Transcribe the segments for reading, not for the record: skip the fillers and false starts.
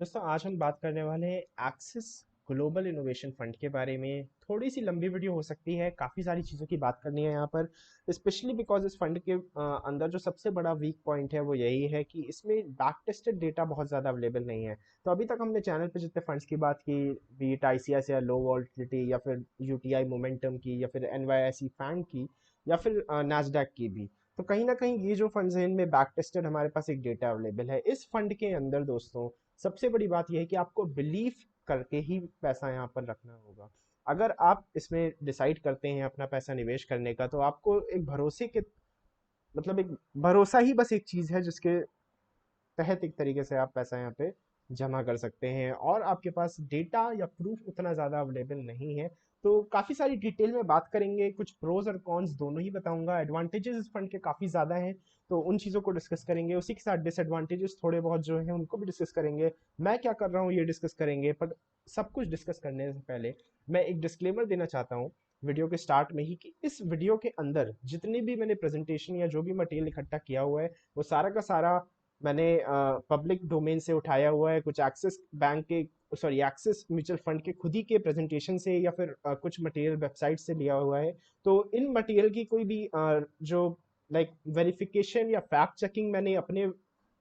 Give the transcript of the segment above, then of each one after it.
दोस्तों आज हम बात करने वाले हैं एक्सिस ग्लोबल इनोवेशन फंड के बारे में। थोड़ी सी लंबी वीडियो हो सकती है, काफ़ी सारी चीज़ों की बात करनी है यहाँ पर। स्पेशली बिकॉज इस फंड के अंदर जो सबसे बड़ा वीक पॉइंट है वो यही है कि इसमें बैक टेस्टेड डेटा बहुत ज़्यादा अवेलेबल नहीं है। तो अभी तक हमने चैनल पे जितने फंड्स की बात की, बीट आईसीआईसीआई लो वॉलेटिलिटी या फिर यूटीआई मोमेंटम की या फिर एनवाईआईसी फैंग की या फिर नैस्डैक की भी, तो कहीं ना कहीं ये जो फंड्स हैं इनमें बैक टेस्टेड हमारे पास एक डेटा अवेलेबल है। इस फंड के अंदर दोस्तों सबसे बड़ी बात यह है कि आपको बिलीव करके ही पैसा यहाँ पर रखना होगा। अगर आप इसमें डिसाइड करते हैं अपना पैसा निवेश करने का, तो आपको एक भरोसे के मतलब एक भरोसा ही बस एक चीज है जिसके तहत एक तरीके से आप पैसा यहाँ पे जमा कर सकते हैं, और आपके पास डेटा या प्रूफ उतना ज़्यादा अवेलेबल नहीं है। तो काफ़ी सारी डिटेल में बात करेंगे, कुछ प्रोज और कॉन्स दोनों ही बताऊंगा। एडवांटेजेस इस फंड के काफ़ी ज़्यादा हैं, तो उन चीज़ों को डिस्कस करेंगे। उसी के साथ डिसएडवांटेजेस थोड़े बहुत जो हैं उनको भी डिस्कस करेंगे। मैं क्या कर रहा हूँ ये डिस्कस करेंगे, पर सब कुछ डिस्कस करने से पहले मैं एक डिस्क्लेमर देना चाहता हूँ वीडियो के स्टार्ट में ही, कि इस वीडियो के अंदर जितनी भी मैंने प्रेजेंटेशन या जो भी मटेरियल इकट्ठा किया हुआ है वो सारा का सारा मैंने पब्लिक डोमेन से उठाया हुआ है। कुछ एक्सिस बैंक के, सॉरी एक्सिस म्यूचुअल फंड के खुद ही के प्रेजेंटेशन से या फिर कुछ मटेरियल वेबसाइट से लिया हुआ है। तो इन मटेरियल की कोई भी जो लाइक वेरिफिकेशन या फैक्ट चेकिंग मैंने अपने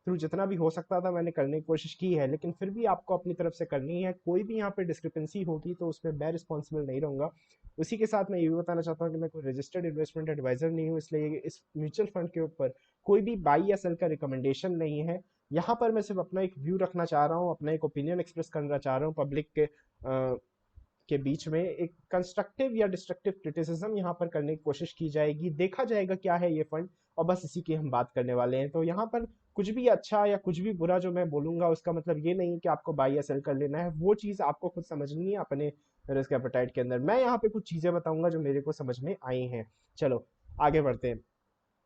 थ्रू जितना भी हो सकता था मैंने करने की कोशिश की है, लेकिन फिर भी आपको अपनी तरफ से करनी है। कोई भी यहाँ पे डिस्क्रिपेंसी होगी तो उसमें मैं रिस्पॉन्सिबल नहीं रहूंगा। उसी के साथ मैं ये भी बताना चाहता हूँ कि मैं कोई रजिस्टर्ड इन्वेस्टमेंट एडवाइजर नहीं हूँ, इसलिए इस म्यूचुअल फंड के ऊपर कोई भी बाई या सेल का रिकमेंडेशन नहीं है। यहाँ पर मैं सिर्फ अपना एक व्यू रखना चाह रहा हूँ, अपना एक ओपिनियन एक्सप्रेस करना चाह रहा हूँ पब्लिक के बीच में। एक कंस्ट्रक्टिव या डिस्ट्रक्टिव क्रिटिसिज्म यहाँ पर करने की कोशिश की जाएगी, देखा जाएगा क्या है ये फंड, और बस इसी की हम बात करने वाले हैं। तो यहाँ पर कुछ भी अच्छा या कुछ भी बुरा जो मैं बोलूंगा उसका मतलब ये नहीं कि आपको बाई या सेल कर लेना है, वो चीज़ आपको खुद समझनी है अपने रिस्क एपेटाइट के अंदर। मैं यहाँ पे कुछ चीज़ें बताऊंगा जो मेरे को समझ में आई हैं। चलो आगे बढ़ते हैं।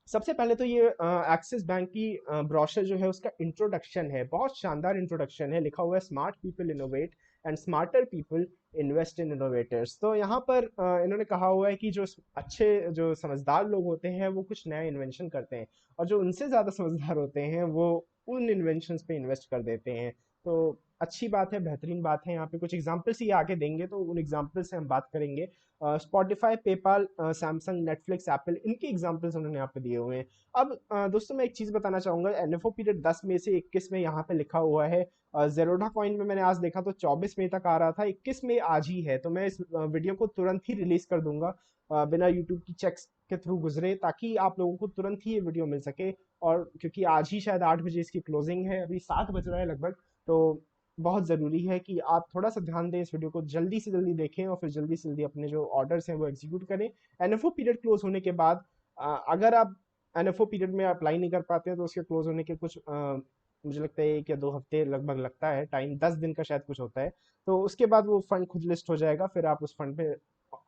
सबसे पहले तो ये एक्सिस बैंक की ब्रोशर जो है उसका इंट्रोडक्शन है, बहुत शानदार इंट्रोडक्शन है। लिखा हुआ है smart people innovate and smarter people invest in innovators. तो यहाँ पर इन्होंने कहा हुआ है कि जो अच्छे जो समझदार लोग होते हैं वो कुछ नया इन्वेंशन करते हैं, और जो उनसे ज़्यादा समझदार होते हैं वो उन इन्वेंशंस पे इन्वेस्ट कर देते हैं। तो अच्छी बात है, बेहतरीन बात है। यहाँ पे कुछ एग्जाम्पल्स ही आगे देंगे तो उन एग्जाम्पल से हम बात करेंगे। Spotify, PayPal, Samsung, Netflix, Apple, इनके एग्जांपल्स उन्होंने यहाँ पे दिए हुए हैं। अब दोस्तों मैं एक चीज़ बताना चाहूँगा, एनएफओ पीरियड 10 में से 21 में यहाँ पे लिखा हुआ है। जेरोडा कॉइन में मैंने आज देखा तो 24 मई तक आ रहा था, 21 में आज ही है। तो मैं इस वीडियो को तुरंत ही रिलीज कर दूंगा बिना यूट्यूब की चेक्स के थ्रू गुजरे, ताकि आप लोगों को तुरंत ही ये वीडियो मिल सके। और क्योंकि आज ही शायद 8 बजे इसकी क्लोजिंग है, अभी 7 बज रहा है लगभग, तो बहुत ज़रूरी है कि आप थोड़ा सा ध्यान दें, इस वीडियो को जल्दी से जल्दी देखें और फिर जल्दी से जल्दी अपने जो ऑर्डर्स हैं वो एग्जीक्यूट करें। एनएफओ पीरियड क्लोज होने के बाद अगर आप एनएफओ पीरियड में अप्लाई नहीं कर पाते हैं तो उसके क्लोज होने के कुछ मुझे लगता है 1 या 2 हफ्ते लगभग लगता है टाइम, 10 दिन का शायद कुछ होता है। तो उसके बाद वो फंड खुद लिस्ट हो जाएगा, फिर आप उस फंड पे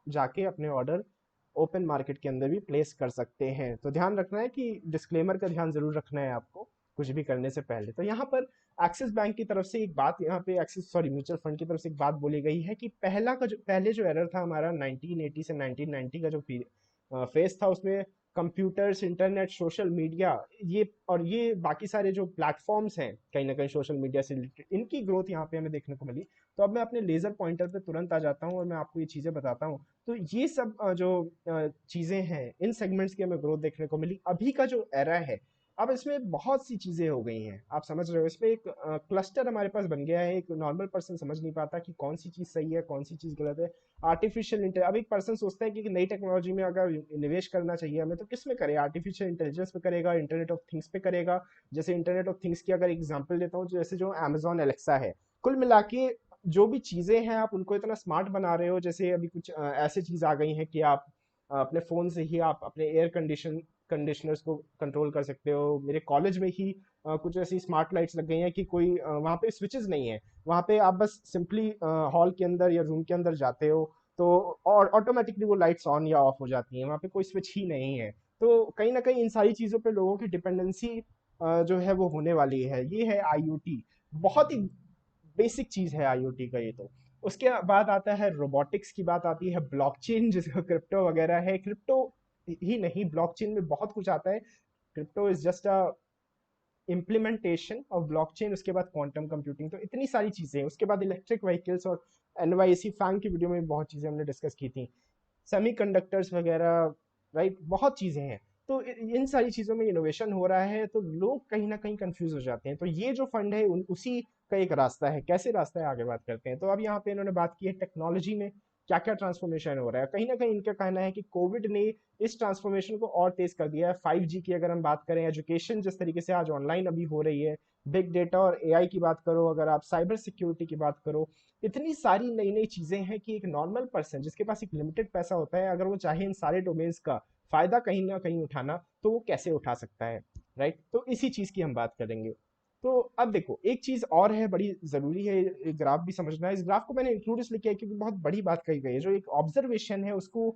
जाके अपने ऑर्डर ओपन मार्केट के अंदर भी प्लेस कर सकते हैं। तो ध्यान रखना है कि डिस्क्लेमर का ध्यान जरूर रखना है आपको कुछ भी करने से पहले। तो यहाँ पर एक्सिस बैंक की तरफ से एक बात, यहाँ पे एक्सिस सॉरी म्यूचुअल फंड की तरफ से एक बात बोली गई है कि पहले जो एरर था हमारा 1980 से 1990 का जो फेज था, उसमें कंप्यूटर्स, इंटरनेट, सोशल मीडिया, ये बाकी सारे जो प्लेटफॉर्म्स हैं कहीं ना कहीं सोशल मीडिया से रिलेटेड, इनकी ग्रोथ यहाँ पे हमें देखने को मिली। तो अब मैं अपने लेजर पॉइंटर पे तुरंत आ जाता हूँ और मैं आपको ये चीज़ें बताता हूँ। तो ये सब जो चीज़ें हैं, इन सेगमेंट्स की हमें ग्रोथ देखने को मिली। अभी का जो एरा है, अब इसमें बहुत सी चीज़ें हो गई हैं, आप समझ रहे हो। इसमें एक क्लस्टर हमारे पास बन गया है। एक नॉर्मल पर्सन समझ नहीं पाता कि कौन सी चीज़ सही है कौन सी चीज़ गलत है। आर्टिफिशियल इंटेलिजेंस, अब एक पर्सन सोचता है कि नई टेक्नोलॉजी में अगर निवेश करना चाहिए हमें तो किस में करे, आर्टिफिशियल इंटेलिजेंस पे करेगा, इंटरनेट ऑफ थिंग्स पे करेगा। जैसे इंटरनेट ऑफ थिंग्स की अगर एग्जांपल देता हूँ, जैसे जो अमेजॉन एलेक्सा है, कुल मिला के जो भी चीज़ें हैं आप उनको इतना स्मार्ट बना रहे हो। जैसे अभी कुछ ऐसी चीज़ आ गई हैं कि आप अपने फ़ोन से ही आप अपने एयर कंडीशनर्स को कंट्रोल कर सकते हो। मेरे कॉलेज में ही कुछ ऐसी स्मार्ट लाइट्स लग गई हैं कि कोई वहाँ पे स्विचेस नहीं है, वहाँ पे आप बस सिंपली हॉल के अंदर या रूम के अंदर जाते हो तो और ऑटोमेटिकली वो लाइट्स ऑन या ऑफ हो जाती हैं, वहाँ पे कोई स्विच ही नहीं है। तो कहीं ना कहीं इन सारी चीज़ों पे लोगों की डिपेंडेंसी जो है वो होने वाली है। ये है आईओटी, बहुत ही बेसिक चीज़ है आईओटी का ये। तो उसके बाद आता है रोबोटिक्स की बात आती है, ब्लॉकचेन जिसको क्रिप्टो वगैरह है। क्रिप्टो ही नहीं, ब्लॉकचेन में बहुत कुछ आता है। Crypto is just a implementation of blockchain, उसके बाद क्वांटम कंप्यूटिंग, तो इतनी सारी चीज़ें हैं। उसके बाद इलेक्ट्रिक व्हीकल्स, और एनवाईसी फैंग की वीडियो में बहुत चीज़ें हमने डिस्कस की थी, सेमीकंडक्टर्स वगैरह, राइट, बहुत चीज़ें हैं। तो इन सारी चीज़ों में इनोवेशन हो रहा है, तो लोग कहीं ना कहीं कंफ्यूज हो जाते हैं। तो ये जो फंड है उसी का एक रास्ता है। कैसे रास्ता है, आगे बात करते हैं। तो अब यहाँ पे इन्होंने बात की है टेक्नोलॉजी में क्या क्या ट्रांसफॉर्मेशन हो रहा है। कहीं ना कहीं इनका कहना है कि कोविड ने इस ट्रांसफॉर्मेशन को और तेज कर दिया है। 5G की अगर हम बात करें, एजुकेशन जिस तरीके से आज ऑनलाइन अभी हो रही है, बिग डेटा और एआई की बात करो, अगर आप साइबर सिक्योरिटी की बात करो, इतनी सारी नई नई चीजें हैं कि एक नॉर्मल पर्सन जिसके पास एक लिमिटेड पैसा होता है, अगर वो चाहे इन सारे डोमेन्स का फायदा कहीं ना कहीं उठाना, तो वो कैसे उठा सकता है, राइट। तो इसी चीज की हम बात करेंगे। तो अब देखो, एक चीज और है, बड़ी जरूरी है, एक ग्राफ भी समझना है। इस ग्राफ को मैंने इंक्लूड इसलिए किया है क्योंकि बहुत बड़ी बात कही गई है। जो एक ऑब्जर्वेशन है उसको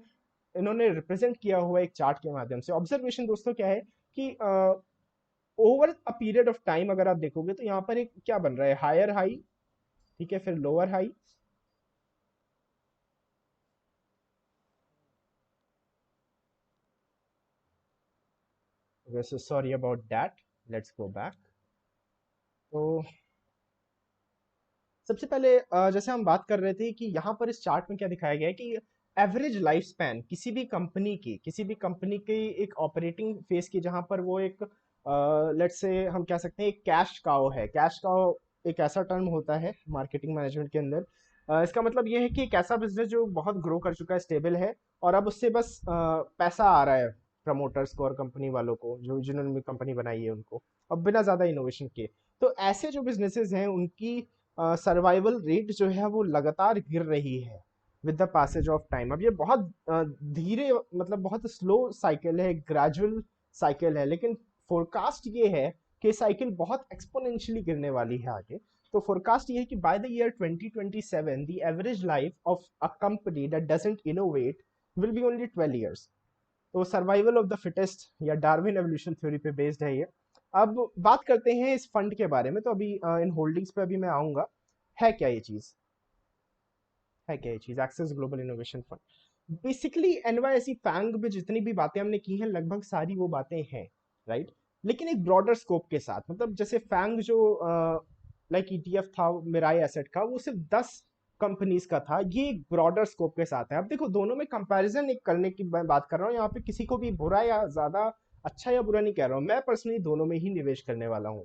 इन्होंने रिप्रेजेंट किया हुआ है एक चार्ट के माध्यम से। ऑब्जर्वेशन दोस्तों क्या है कि over a period of time अगर आप देखोगे तो यहाँ पर एक क्या बन रहा है, हायर हाई, ठीक है, फिर लोअर हाई, वैसे sorry about that, let's go back. तो सबसे पहले जैसे हम बात कर रहे थे कि यहाँ पर इस चार्ट में क्या दिखाया गया है कि एवरेज लाइफ स्पैन किसी भी कंपनी की एक ऑपरेटिंग फेस की, जहाँ पर वो एक लेट्स से हम कह सकते हैं एक कैश काउ है। कैश काउ एक ऐसा टर्म होता है मार्केटिंग मैनेजमेंट के अंदर। इसका मतलब ये है कि एक ऐसा बिजनेस जो बहुत ग्रो कर चुका है, स्टेबल है, और अब उससे बस पैसा आ रहा है प्रमोटर्स को और कंपनी वालों को, जो जिन्होंने कंपनी बनाई है उनको, अब बिना ज्यादा इनोवेशन के। तो ऐसे जो बिजनेसेस हैं उनकी सर्वाइवल रेट जो है वो लगातार गिर रही है with the passage of time. अब ये बहुत धीरे, मतलब बहुत स्लो साइकिल है, ग्रेजुअल साइकिल है, लेकिन फोरकास्ट ये है कि साइकिल बहुत एक्सपोनेंशियली गिरने वाली है आगे। तो फोरकास्ट ये है कि by the year 2027 the average life of a company that doesn't innovate will be only 12 years. तो सर्वाइवल ऑफ द फिटेस्ट या डार्विन एवोल्यूशन थ्योरी पे बेस्ड है ये। अब बात करते हैं इस फंड के बारे में। तो अभी इन होल्डिंग्स पे अभी मैं आऊंगा। है क्या ये चीज, है क्या ये चीज Axis global innovation fund? Basically NYSE FANG में जितनी भी बातें हमने की हैं, लगभग सारी वो बातें हैं, राइट। लेकिन एक ब्रॉडर स्कोप के साथ, मतलब जैसे फैंग जो लाइक ईटीएफ था मिराई एसेट का, वो सिर्फ 10 कंपनीज का था। ये एक ब्रॉडर स्कोप के साथ है। अब देखो, दोनों में कंपैरिजन एक करने की मैं बात कर रहा हूँ यहाँ पे, किसी को भी बुरा या ज्यादा अच्छा या बुरा नहीं कह रहा हूँ। मैं पर्सनली दोनों में ही निवेश करने वाला हूँ,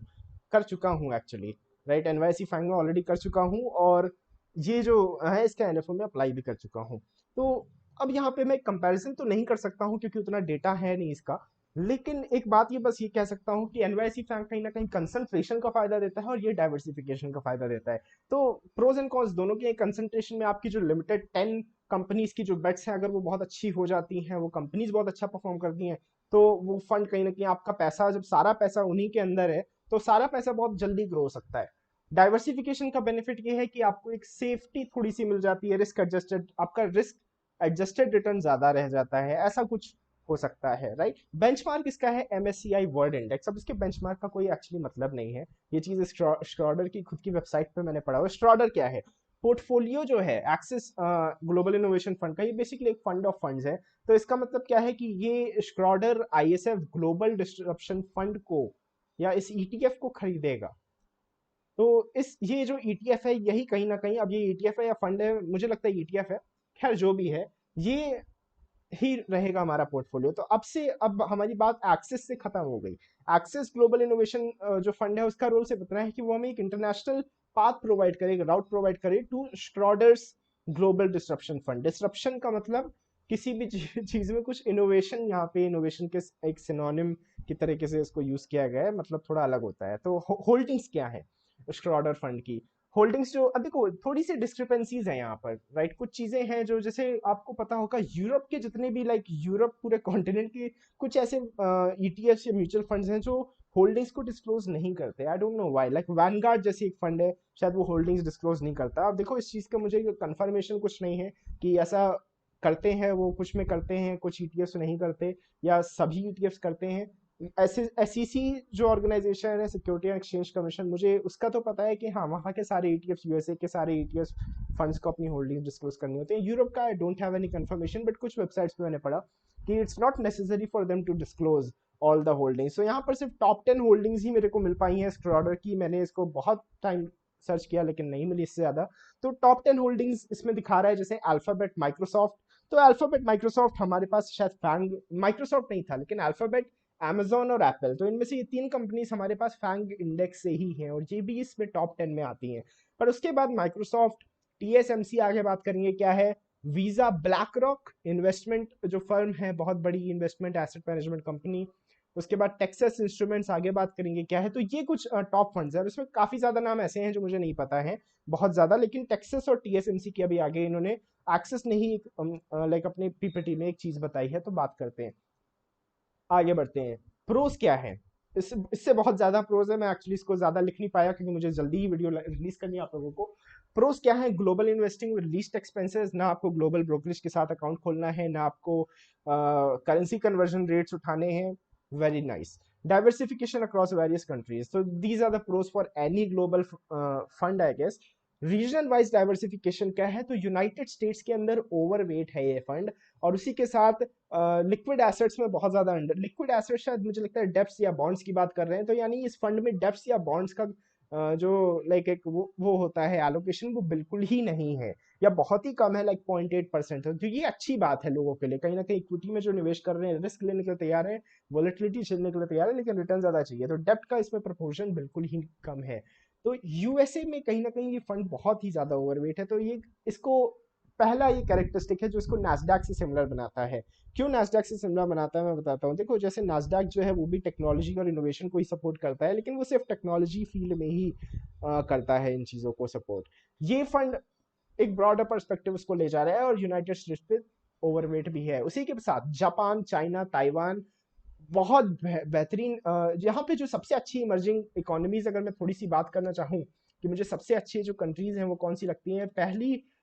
कर चुका हूँ एक्चुअली, राइट। एनवाईसी फैंग में ऑलरेडी कर चुका हूँ, और ये जो है इसका एनएफओ में अप्लाई भी कर चुका हूँ। तो अब यहाँ पे मैं कंपैरिजन तो नहीं कर सकता हूँ क्योंकि उतना डेटा है नहीं इसका। लेकिन एक बात ये बस ये कह सकता हूँ कि एनवाईसी फैंग कहीं ना कहीं कंसंट्रेशन का फायदा देता है, और ये डाइवर्सिफिकेशन का फायदा देता है। तो प्रोज एंड कॉन्स दोनों के। कंसंट्रेशन में आपकी जो लिमिटेड 10 कंपनीज की जो बेट्स हैं, अगर वो बहुत अच्छी हो जाती हैं, वो कंपनीज बहुत अच्छा परफॉर्म करती हैं, तो वो फंड कहीं ना कहीं आपका पैसा, जब सारा पैसा उन्हीं के अंदर है, तो सारा पैसा बहुत जल्दी ग्रो हो सकता है। डाइवर्सिफिकेशन का बेनिफिट ये है कि आपको एक सेफ्टी थोड़ी सी मिल जाती है, रिस्क एडजस्टेड, आपका रिस्क एडजस्टेड रिटर्न ज्यादा रह जाता है, ऐसा कुछ हो सकता है, राइट। बेंचमार्क इसका है MSCI वर्ल्ड इंडेक्स। अब इसके बेंचमार्क का कोई एक्चुअली मतलब नहीं है, ये चीज स्ट्रॉडर की खुद की वेबसाइट पे मैंने पढ़ा हुआ। स्ट्रॉडर क्या है, पोर्टफोलियो जो है एक्सिस ग्लोबल इनोवेशन फंड का, ये बेसिकली एक फंड ऑफ फंड्स है। तो इसका मतलब क्या है कि ये स्ट्रॉडर ISF ग्लोबल डिस्ट्रप्शन फंड को या इस ETF को खरीदेगा। तो इस ये जो ETF है, यही कहीं ना कहीं, अब ये ETF है या फंड है, मुझे लगता है ETF है, खैर जो भी है, ये ही रहेगा हमारा पोर्टफोलियो। तो अब हमारी बात एक्सेस से खत्म हो गई। एक्सेस ग्लोबल इनोवेशन जो फंड है, उसका रोल सिर्फ इतना है कि वो हमें एक इंटरनेशनल पाथ प्रोवाइड करे, एक राउट प्रोवाइड करे to Schroders global disruption fund. Disruption का मतलब किसी भी चीज में कुछ इनोवेशन, यहाँ पे इनोवेशन के एक सिनोनिम की तरीके से इसको यूज किया गया है, मतलब थोड़ा अलग होता है। तो होल्डिंग्स क्या है स्ट्रॉडर फंड की? होल्डिंग्स जो, अब देखो थोड़ी सी डिस्क्रिपेंसीज है यहाँ पर, राइट। कुछ चीजें हैं जो, जैसे आपको पता होगा, यूरोप के जितने भी, लाइक यूरोप पूरे कॉन्टिनेंट के कुछ ऐसे ETFs या म्यूचुअल फंड्स हैं जो होल्डिंग्स को डिस्क्लोज नहीं करते। I don't know why. Like Vanguard जैसी एक फंड है, शायद वो होल्डिंग्स डिस्क्लोज नहीं करता। अब देखो, इस चीज का मुझे कंफर्मेशन कुछ नहीं है कि ऐसा करते हैं वो, कुछ में करते हैं, कुछ ETFs नहीं करते, या सभी ETFs करते हैं। SEC जो ऑर्गेनाइजेशन है, सिक्योरिटी एंड एक्सचेंज कमीशन, मुझे उसका तो पता है कि हाँ, वहाँ के सारे ETFs, USA के सारे ETFs फंड्स को अपनी होल्डिंग डिस्क्लोज करनी होती है। यूरोप का I don't have any confirmation, but कुछ वेबसाइट्स पे मैंने पढ़ा कि it's not necessary for them to disclose all the holdings. तो यहाँ पर सिर्फ टॉप 10 होल्डिंग्स ही मेरे को मिल पाई हैं स्क्रॉडर की। मैंने इसको बहुत टाइम सर्च किया लेकिन नहीं मिली इससे ज़्यादा। तो टॉप 10 होल्डिंग्स इसमें दिखा रहा है, जैसे अल्फाबेट, माइक्रोसॉफ्ट। तो अल्फाबेट, माइक्रोसॉफ्ट हमारे पास शायद फैंग, माइक्रोसॉफ्ट नहीं था लेकिन अल्फाबेट, अमेजोन और एप्पल, तो इनमें से ये तीन कंपनीज हमारे पास फैंग इंडेक्स से ही हैं और ये भी इसमें टॉप 10 में आती हैं। पर उसके बाद माइक्रोसॉफ्ट, टीएसएमसी आगे बात करेंगे क्या है, वीजा, ब्लैक रॉक इन्वेस्टमेंट जो फर्म है, बहुत बड़ी इन्वेस्टमेंट एसेट मैनेजमेंट कंपनी। उसके बाद टेक्सास इंस्ट्रूमेंट्स आगे बात करेंगे क्या है। तो ये कुछ टॉप फंड्स है और उसमें काफी ज्यादा नाम ऐसे हैं जो मुझे नहीं पता है बहुत ज्यादा, लेकिन टेक्सास और टीएसएमसी की अभी आगे इन्होंने एक्सेस नहीं लाइक अपने पीपीटी में एक चीज बताई है, तो बात करते हैं, आगे बढ़ते हैं। प्रोस क्या है, इससे बहुत ज्यादा प्रोस है, मैं एक्चुअली इसको ज्यादा लिख नहीं पाया क्योंकि मुझे जल्दी ही वीडियो रिलीज करनी है आप लोगों को। प्रोस क्या है, global investing with least expenses, ना आपको ग्लोबल ब्रोकरेज के साथ अकाउंट खोलना है, ना आपको करेंसी कन्वर्जन रेट्स उठाने हैं, very nice. Diversification across various countries, so these are the pros for any global fund I guess। Regional wise diversification क्या है, तो यूनाइटेड स्टेट्स के अंदर ओवरवेट है ये फंड, और उसी के साथ लिक्विड एसेट्स में बहुत ज्यादा अंडर, लिक्विड एसेट्स शायद मुझे लगता है डेब्ट्स या बॉन्ड्स की बात कर रहे हैं, तो यानी इस फंड में डेब्ट्स या बॉन्ड्स का जो लाइक एक वो होता है एलोकेशन, वो बिल्कुल ही नहीं है या बहुत ही कम है, लाइक 0.8% है। तो ये अच्छी बात है लोगों के लिए, कहीं ना कहीं इक्विटी में जो निवेश कर रहे हैं, रिस्क लेने के लिए तैयार है, वॉलेटिलिटी झेलने के लिए तैयार है, लेकिन रिटर्न ज्यादा चाहिए, तो डेब्ट का इसमें प्रोपोर्शन बिल्कुल ही कम है। तो यूएसए में कहीं ना कहीं ये फंड बहुत ही ज्यादा ओवरवेट है, तो ये इसको पहला ये कैरेक्टरिस्टिक है जो इसको नास्डैक से सिमिलर बनाता है। क्यों नास्डैक से सिमिलर बनाता है मैं बताता हूँ। देखो, जैसे नास्डैक जो है वो भी टेक्नोलॉजी और इनोवेशन को ही सपोर्ट करता है, लेकिन वो सिर्फ टेक्नोलॉजी फील्ड में ही करता है इन चीजों को सपोर्ट। ये फंड एक ब्रॉडर पर्सपेक्टिव उसको ले जा रहा है और यूनाइटेड स्टेट्स पे ओवरवेट भी है। उसी के साथ जापान, चाइना, ताइवान बहुत बेहतरीन। यहाँ पे जो सबसे अच्छी इमर्जिंग इकोनॉमीज, अगर मैं थोड़ी सी बात करना चाहूँ कि मुझे सबसे अच्छी जो कंट्रीज हैं वो कौन सी लगती हैं,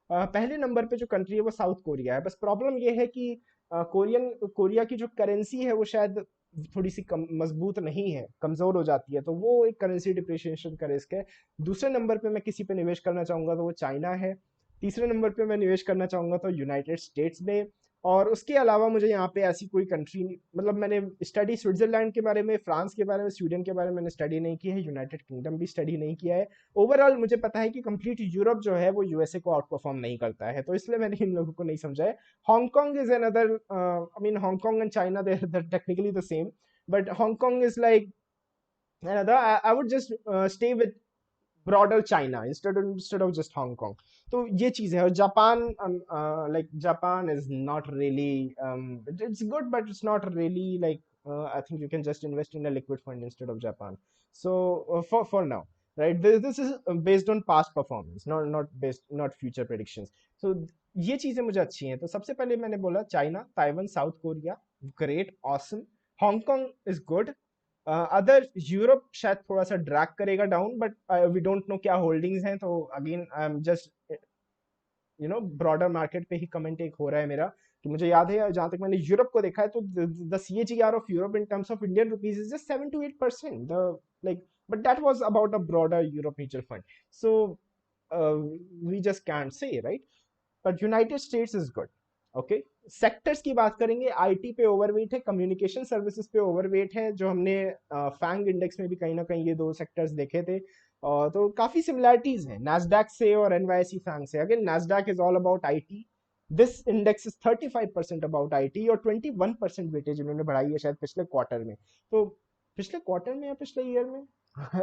पहले नंबर पे जो कंट्री है वो साउथ कोरिया है। बस प्रॉब्लम ये है कि कोरिया की जो करेंसी है वो शायद थोड़ी सी कम मजबूत नहीं है, कमजोर हो जाती है, तो वो एक करेंसी डिप्रिसिएशन का रिस्क है। दूसरे नंबर पे मैं किसी पे निवेश करना चाहूंगा तो वो चाइना है। तीसरे नंबर पे मैं निवेश करना चाहूंगा तो यूनाइटेड स्टेट्स में। और उसके अलावा मुझे यहाँ पे ऐसी कोई कंट्री, मतलब मैंने स्टडी स्विट्जरलैंड के बारे में, फ्रांस के बारे में, स्वीडन के बारे में मैंने स्टडी नहीं की है, यूनाइटेड किंगडम भी स्टडी नहीं किया है। ओवरऑल मुझे पता है कि कंप्लीट यूरोप जो है वो यूएसए को आउट परफॉर्म नहीं करता है, तो इसलिए मैंने इन लोगों को नहीं समझा है। Hong Kong is another, I mean Hong Kong and China they technically the same, but Hong Kong is like another, I would just stay with broader China instead of just Hong Kong। तो ये चीज है। और Japan, like Japan is not really, it's good but it's not really like, I think you can just invest in a liquid fund instead of Japan। So for now, right, this is based on past performance, not future predictions। So ये चीजें मुझे अच्छी हैं। तो सबसे पहले मैंने बोला China, Taiwan, South Korea, great, awesome. Hong Kong is good. Other Europe शायद थोड़ा सा ड्रैग करेगा down, but we don't know क्या होल्डिंग्स हैं, तो again I am just broader market पे ही कमेंट एक हो रहा है मेरा, कि मुझे याद है जहां तक मैंने यूरोप को देखा है तो the CAGR of Europe in terms of Indian rupees is just 7 to 8%, the like, but that was about a broader Europe mutual fund. So we just can't say, right, but United States is good. Okay, sectors की बात करेंगे, IT पे overweight है, communication services पे overweight है, जो हमने Fang index में भी कहीं ना कहीं ये दो सेक्टर्स देखे थे। तो काफी सिमिलैरिटीज हैं नास्डैक से और एनवाईसी फैंग से। Again Nasdaq is all about IT, this index is 35% about IT, और 21% वेटेज इन्होंने बढ़ाई है शायद पिछले क्वार्टर में। तो पिछले क्वार्टर में या पिछले ईयर में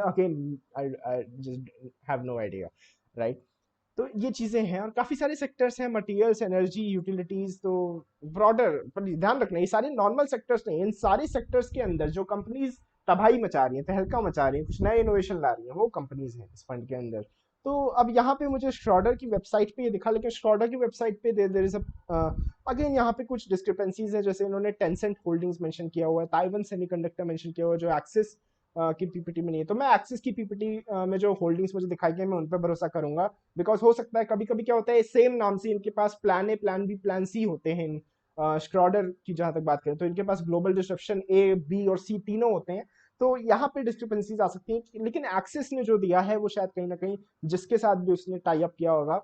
again I just have no idea, right. तो ये चीजें हैं और काफी सारे सेक्टर्स हैं, मटेरियल्स, एनर्जी, यूटिलिटीज। तो ब्रॉडर पर ध्यान रखना, ये सारे नॉर्मल सेक्टर्स नहीं, इन सारे सेक्टर्स के अंदर जो कंपनीज तबाही मचा रही हैं, तहलका मचा रही हैं, कुछ नए इनोवेशन ला रही हैं, वो कंपनीज हैं इस फंड के अंदर। तो अब यहाँ पे मुझे श्रॉडर की वेबसाइट पे ये दिखा, लेकिन श्रॉडर की वेबसाइट पे देयर इज अगेन यहाँ पे कुछ डिस्क्रिपेंसीज है, जैसे इन्होंने टेंसेंट होल्डिंग्स मेंशन किया हुआ है, ताइवान सेमीकंडक्टर मेंशन किया हुआ है, जो एक्सिस की पीपीटी में नहीं है। तो मैं एक्सिस की पीपीटी में जो होल्डिंग्स मुझे दिखाई गई मैं उन पर भरोसा करूंगा, बिकॉज हो सकता है कभी कभी क्या होता है, सेम नाम से इनके पास plan a, plan b, plan c होते हैं। स्क्रॉडर की जहां तक बात करें तो इनके पास ग्लोबल डिस्ट्रप्शन ए, बी और सी तीनों होते हैं, तो यहाँ पे डिस्क्रिपेंसीज आ सकती हैं। लेकिन एक्सिस ने जो दिया है वो शायद कहीं ना कहीं जिसके साथ भी उसने टाई अप किया होगा,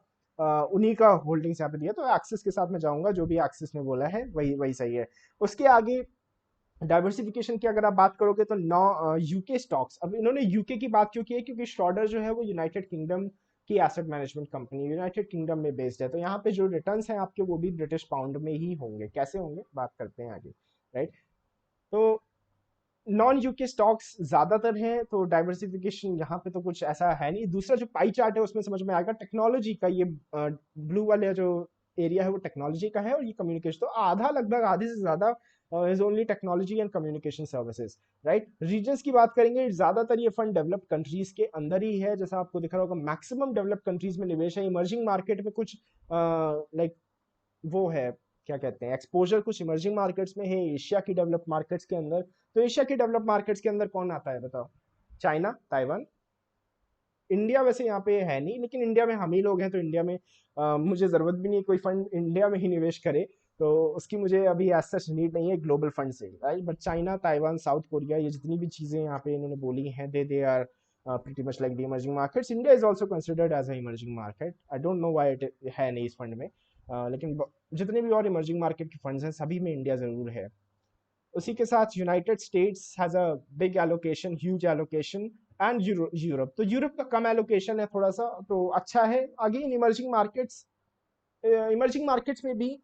उन्हीं का होल्डिंग्स यहाँ पे दिया, तो एक्सिस के साथ मैं जाऊंगा, जो भी एक्सिस ने बोला है वही वही सही है। उसके आगे डाइवर्सिफिकेशन की अगर आप बात करोगे तो नौ यूके स्टॉक्स, अब इन्होंने यूके की बात क्यों की है, क्योंकि श्रॉडर जो है वो यूनाइटेड किंगडम की asset management company United kingdom में बेस्ड है, तो यहाँ पे जो रिटर्न्स हैं आपके वो भी ब्रिटिश पाउंड में ही होंगे। कैसे होंगे बात करते हैं आगे, राइट। तो नॉन यूके स्टॉक्स ज्यादातर हैं, तो डाइवर्सिफिकेशन यहाँ पे तो कुछ ऐसा है नहीं। दूसरा जो पाई चार्ट है उसमें समझ में आएगा टेक्नोलॉजी का, ये ब्लू वाले जो एरिया है वो टेक्नोलॉजी का है, और ये कम्युनिकेशन, तो आधा लगभग आधे से ज्यादा is only technology and communication services, right. Reasons की बात करेंगे, ज्यादातर ये फंड डेवलप्ड कंट्रीज के अंदर ही है, जैसा आपको दिख रहा होगा मैक्सिमम डेवलप्ड कंट्रीज में निवेश है। इमर्जिंग मार्केट में कुछ लाइक वो है, क्या कहते हैं, एक्सपोजर कुछ इमर्जिंग मार्केट्स में है, एशिया की डेवलप्ड मार्केट्स के अंदर। तो एशिया की डेवलप्ड मार्केट्स के अंदर कौन आता है बताओ? चाइना, ताइवान, इंडिया वैसे यहाँ पे है नहीं, लेकिन इंडिया में हम ही लोग हैं, तो इंडिया में मुझे जरूरत भी नहीं है कोई फंड इंडिया में ही निवेश करे, तो उसकी मुझे अभी एज सच नीड नहीं है ग्लोबल फंड से, right. But China, Taiwan, South Korea, ये जितनी भी चीजें यहाँ पे इन्होंने बोली हैं, they are pretty much like the emerging markets. India is also considered as an emerging market. I don't know why it है नहीं इस फंड में, लेकिन जितने भी और इमर्जिंग मार्केट के फंड्स हैं सभी में इंडिया जरूर है। उसी के साथ United states has a big allocation, huge allocation, and Europe, तो यूरोप का कम एलोकेशन है थोड़ा सा, तो अच्छा है। अगेन इमर्जिंग मार्केट्स में भी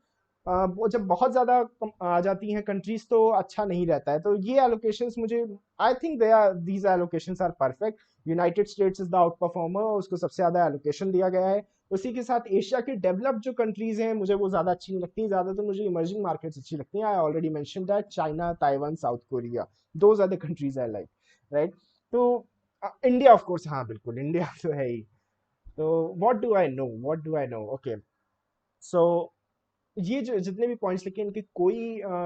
वो जब बहुत ज्यादा आ जाती हैं कंट्रीज तो अच्छा नहीं रहता है, तो ये एलोकेशंस मुझे, I think they are these allocations are perfect. United States is the outperformer, उसको सबसे ज्यादा एलोकेशन दिया गया है। उसी के साथ एशिया की डेवलप्ड जो कंट्रीज हैं मुझे वो ज्यादा अच्छी नहीं लगती, ज्यादा तो मुझे इमर्जिंग मार्केट्स अच्छी लगती हैं। I already mention that China, Taiwan, South Korea, those are the countries I like, right. तो इंडिया ऑफ कोर्स, हाँ बिल्कुल इंडिया तो है ही। तो what do I know okay. So ये जो जितने भी पॉइंट्स लिखे इनके कोई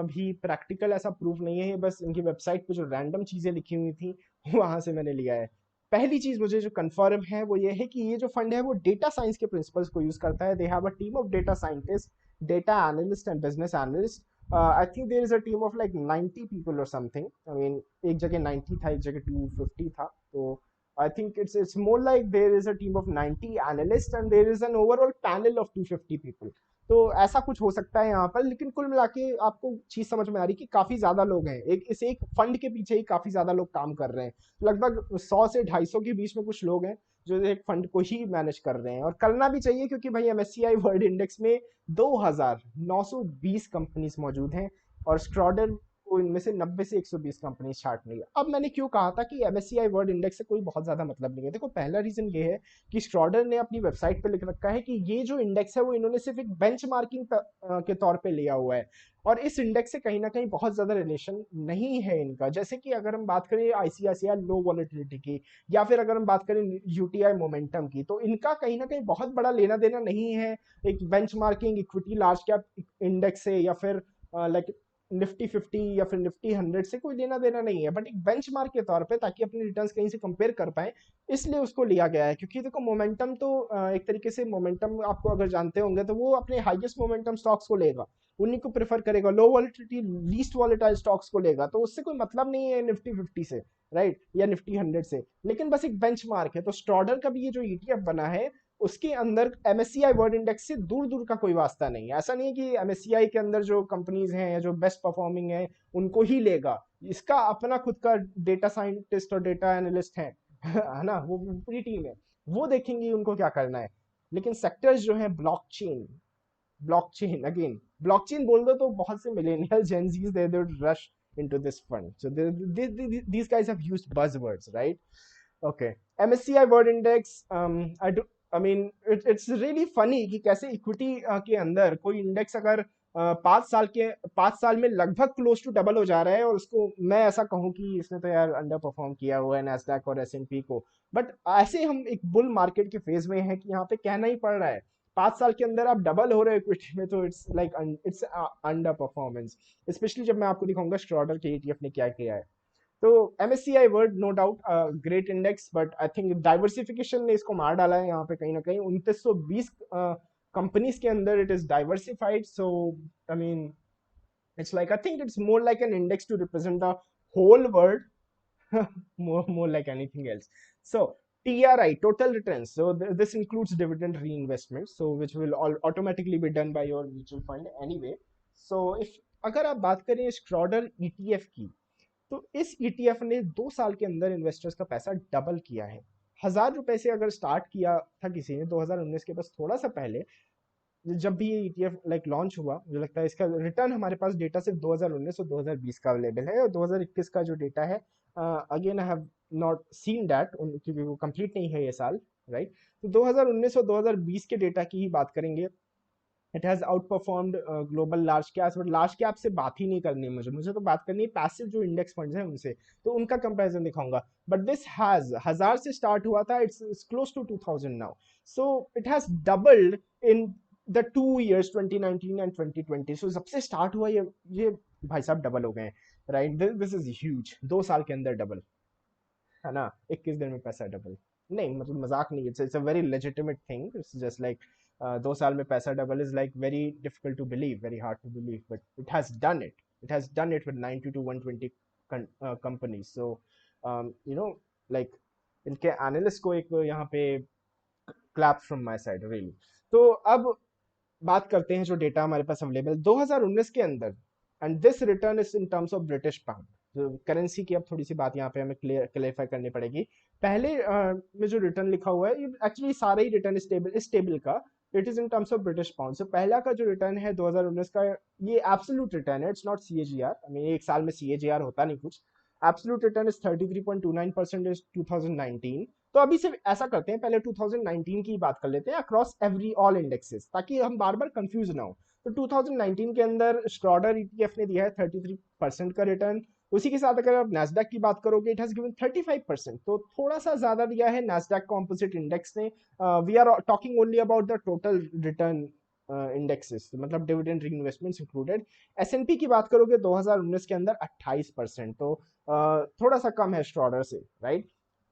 भी प्रैक्टिकल ऐसा प्रूफ नहीं है, बस इनकी वेबसाइट पे जो रैंडम चीजें लिखी हुई थी वहां से मैंने लिया है। पहली चीज मुझे जो कंफर्म है वो ये है कि ये जो फंड है वो डेटा साइंस के प्रिंसिपल्स को यूज करता है। They have a team of data scientist, data analyst and business analyst. I think there is a team of like 90 people और समथिंग। आई मीन एक जगह 90 था, एक जगह 250 था, तो I think it's more like there is a team of 90 analyst and there is an overall panel of 250 people. तो ऐसा कुछ हो सकता है यहाँ पर, लेकिन कुल मिला के आपको चीज समझ में आ रही कि काफी ज्यादा लोग हैं, एक फंड के पीछे ही काफी ज्यादा लोग काम कर रहे हैं। लगभग 100 से 250 के बीच में कुछ लोग हैं जो एक फंड को ही मैनेज कर रहे हैं, और करना भी चाहिए क्योंकि भाई एमएससीआई वर्ल्ड इंडेक्स में 2920 कंपनीज मौजूद हैं, और स्ट्रॉडर को इनमें से 90 से 120 कंपनी छाट रही है। अब मैंने क्यों कहा था कि एमएससीआई वर्ल्ड इंडेक्स से कोई बहुत ज्यादा मतलब नहीं है, देखो पहला रीजन ये है कि स्ट्रॉडर ने अपनी वेबसाइट पे लिख रखा है कि ये जो इंडेक्स है वो इन्होंने सिर्फ एक बेंचमार्किंग के तौर पे लिया हुआ है, और इस इंडेक्स से कहीं ना कहीं बहुत ज्यादा रिलेशन नहीं है इनका। जैसे कि अगर हम बात करें आईसीआईसीआई लो वॉलेटिलिटी की, या फिर अगर हम बात करें यूटीआई मोमेंटम की, तो इनका कहीं ना कहीं बहुत बड़ा लेना देना नहीं है एक benchmarking equity large cap index से, या फिर लाइक निफ्टी 50 या फिर निफ्टी 100 से कोई लेना देना नहीं है, बट एक बेंचमार्क के तौर पे ताकि अपने रिटर्न्स कहीं से कंपेयर कर पाए, इसलिए उसको लिया गया है। क्योंकि देखो मोमेंटम तो एक तरीके से मोमेंटम आपको अगर जानते होंगे तो वो अपने हाईएस्ट मोमेंटम स्टॉक्स को लेगा, उन्हीं को प्रेफर करेगा, लो वॉलिटिलिटी लीस्ट वॉलेटाइल स्टॉक्स को लेगा, तो उससे कोई मतलब नहीं है निफ्टी 50 से, राइट, या निफ्टी 100 से, लेकिन बस एक बेंचमार्क है। तो स्ट्रॉडर का भी ये जो ईटीएफ बना है उसके अंदर एमएससीआई वर्ल्ड इंडेक्स से दूर दूर का कोई वास्ता नहीं है। ऐसा नहीं है कि एमएससीआई के अंदर जो कंपनीज हैं जो बेस्ट परफॉर्मिंग है उनको ही लेगा, इसका अपना खुद का डेटा साइंटिस्ट और डेटा एनालिस्ट है ना, वो पूरी टीम है, वो देखेंगे उनको क्या करना है। लेकिन सेक्टर्स जो है ब्लॉकचेन, ब्लॉकचेन अगेन, ब्लॉकचेन बोल दो तो बहुत से millennial Gen Zs they would rush into this fund. So these guys have used buzzwords, right? Okay. MSCI World Index, I mean it's really funny कि कैसे इक्विटी के अंदर कोई इंडेक्स अगर 5 साल में लगभग क्लोज टू डबल हो जा रहा है, और उसको मैं ऐसा कहूँ कि इसने तो यार अंडर परफॉर्म किया हुआ है नैस्डैक और एसएनपी को। बट ऐसे हम एक बुल मार्केट के फेज में हैं कि यहाँ पे कहना ही पड़ रहा है 5 साल के अंदर आप डबल हो रहे हो इक्विटी में, तो it's like it's under performance. Specially जब मैं आपको दिखाऊंगा स्ट्रॉडर के ईटीएफ ने क्या किया है। तो MSCI world no doubt great index, but I think diversification ने इसको मार डाला है यहाँ पे कहीं ना कहीं। 2920 कंपनीज के अंदर it is diversified, so I mean it's like, I think it's more like an index to represent the whole world more like anything else. So TRI, total returns. So this includes dividend reinvestment, so which will automatically be done by your mutual fund anyway. So if अगर आप बात करें स्क्रॉडर ETF की, तो इस ETF ने 2 साल के अंदर इन्वेस्टर्स का पैसा डबल किया है। 1,000 रुपए से अगर स्टार्ट किया था किसी ने 2019 के, बस थोड़ा सा पहले जब भी ये ईटीएफ लाइक लॉन्च हुआ, मुझे लगता है इसका रिटर्न हमारे पास डेटा सिर्फ 2019 और 2020 का अवेलेबल है, और 2021 का जो डेटा है again I have not seen that, क्योंकि वो कंप्लीट नहीं है ये साल, राइट। तो 2019 और 2020 के डेटा की ही बात करेंगे। It has out performed global large caps, but large cap से बात ही नहीं करनी है मुझे तो बात करनी है पैसिव जो इंडेक्स फंड्स हैं उनसे, तो उनका कंपैरिजन दिखाऊंगा। बट दिस हैज 1,000 से स्टार्ट हुआ था, it's close to 2,000 now, so it has doubled in the 2 years 2019 and 2020। So जब से स्टार्ट हुआ ये भाई साहब डबल हो गए, राइट। दिस इज ह्यूज, 2 साल के अंदर डबल, है ना। 21 दिन में पैसा डबल, नहीं मतलब मजाक नहीं, it's a very legitimate thing, it's just like 2 साल में पैसा double is like very difficult to believe, very hard to believe, but it has done it with 90 to 120 companies. So you know like इनके analyst को एक यहाँ पे clap from my side really. तो अब बात करते हैं जो डेटा हमारे पास अवेलेबल 2019 के अंदर, and this return is in terms of British pound. जो करेंसी की अब थोड़ी सी बात यहाँ पे हमें क्लियरफाई करनी पड़ेगी। पहले में जो रिटर्न लिखा हुआ है, एक्चुअली सारा ही रिटर्न स्टेबल का, it is in terms of British pound. So पहला का जो रिटर्न है 2019 का, ये एब्सोल्यूट रिटर्न है, it's not CAGR. I mean एक साल में सीएजीआर होता नहीं कुछ। Absolute return is 33.29% is 2019। तो अभी सिर्फ ऐसा करते हैं, पहले 2019 की बात कर लेते हैं अक्रॉस एवरी ऑल इंडेक्सेस, ताकि हम बार बार कंफ्यूज ना हो। तो 2019 के अंदर स्क्रॉडर ईटीएफ ने दिया है 33% का रिटर्न। उसी के साथ अगर आप नैस्डैक की बात करोगे, इट हैज गिवन 35%, तो थोड़ा सा ज्यादा दिया है नैस्डैक कॉम्पोजिट इंडेक्स ने। We are talking only about the total return indexes, मतलब डिविडेंड रीइन्वेस्टमेंट्स इंक्लूडेड। एसएनपी की बात करोगे 2019 के अंदर 28%, तो थोड़ा सा कम है स्क्रॉडर से, राइट।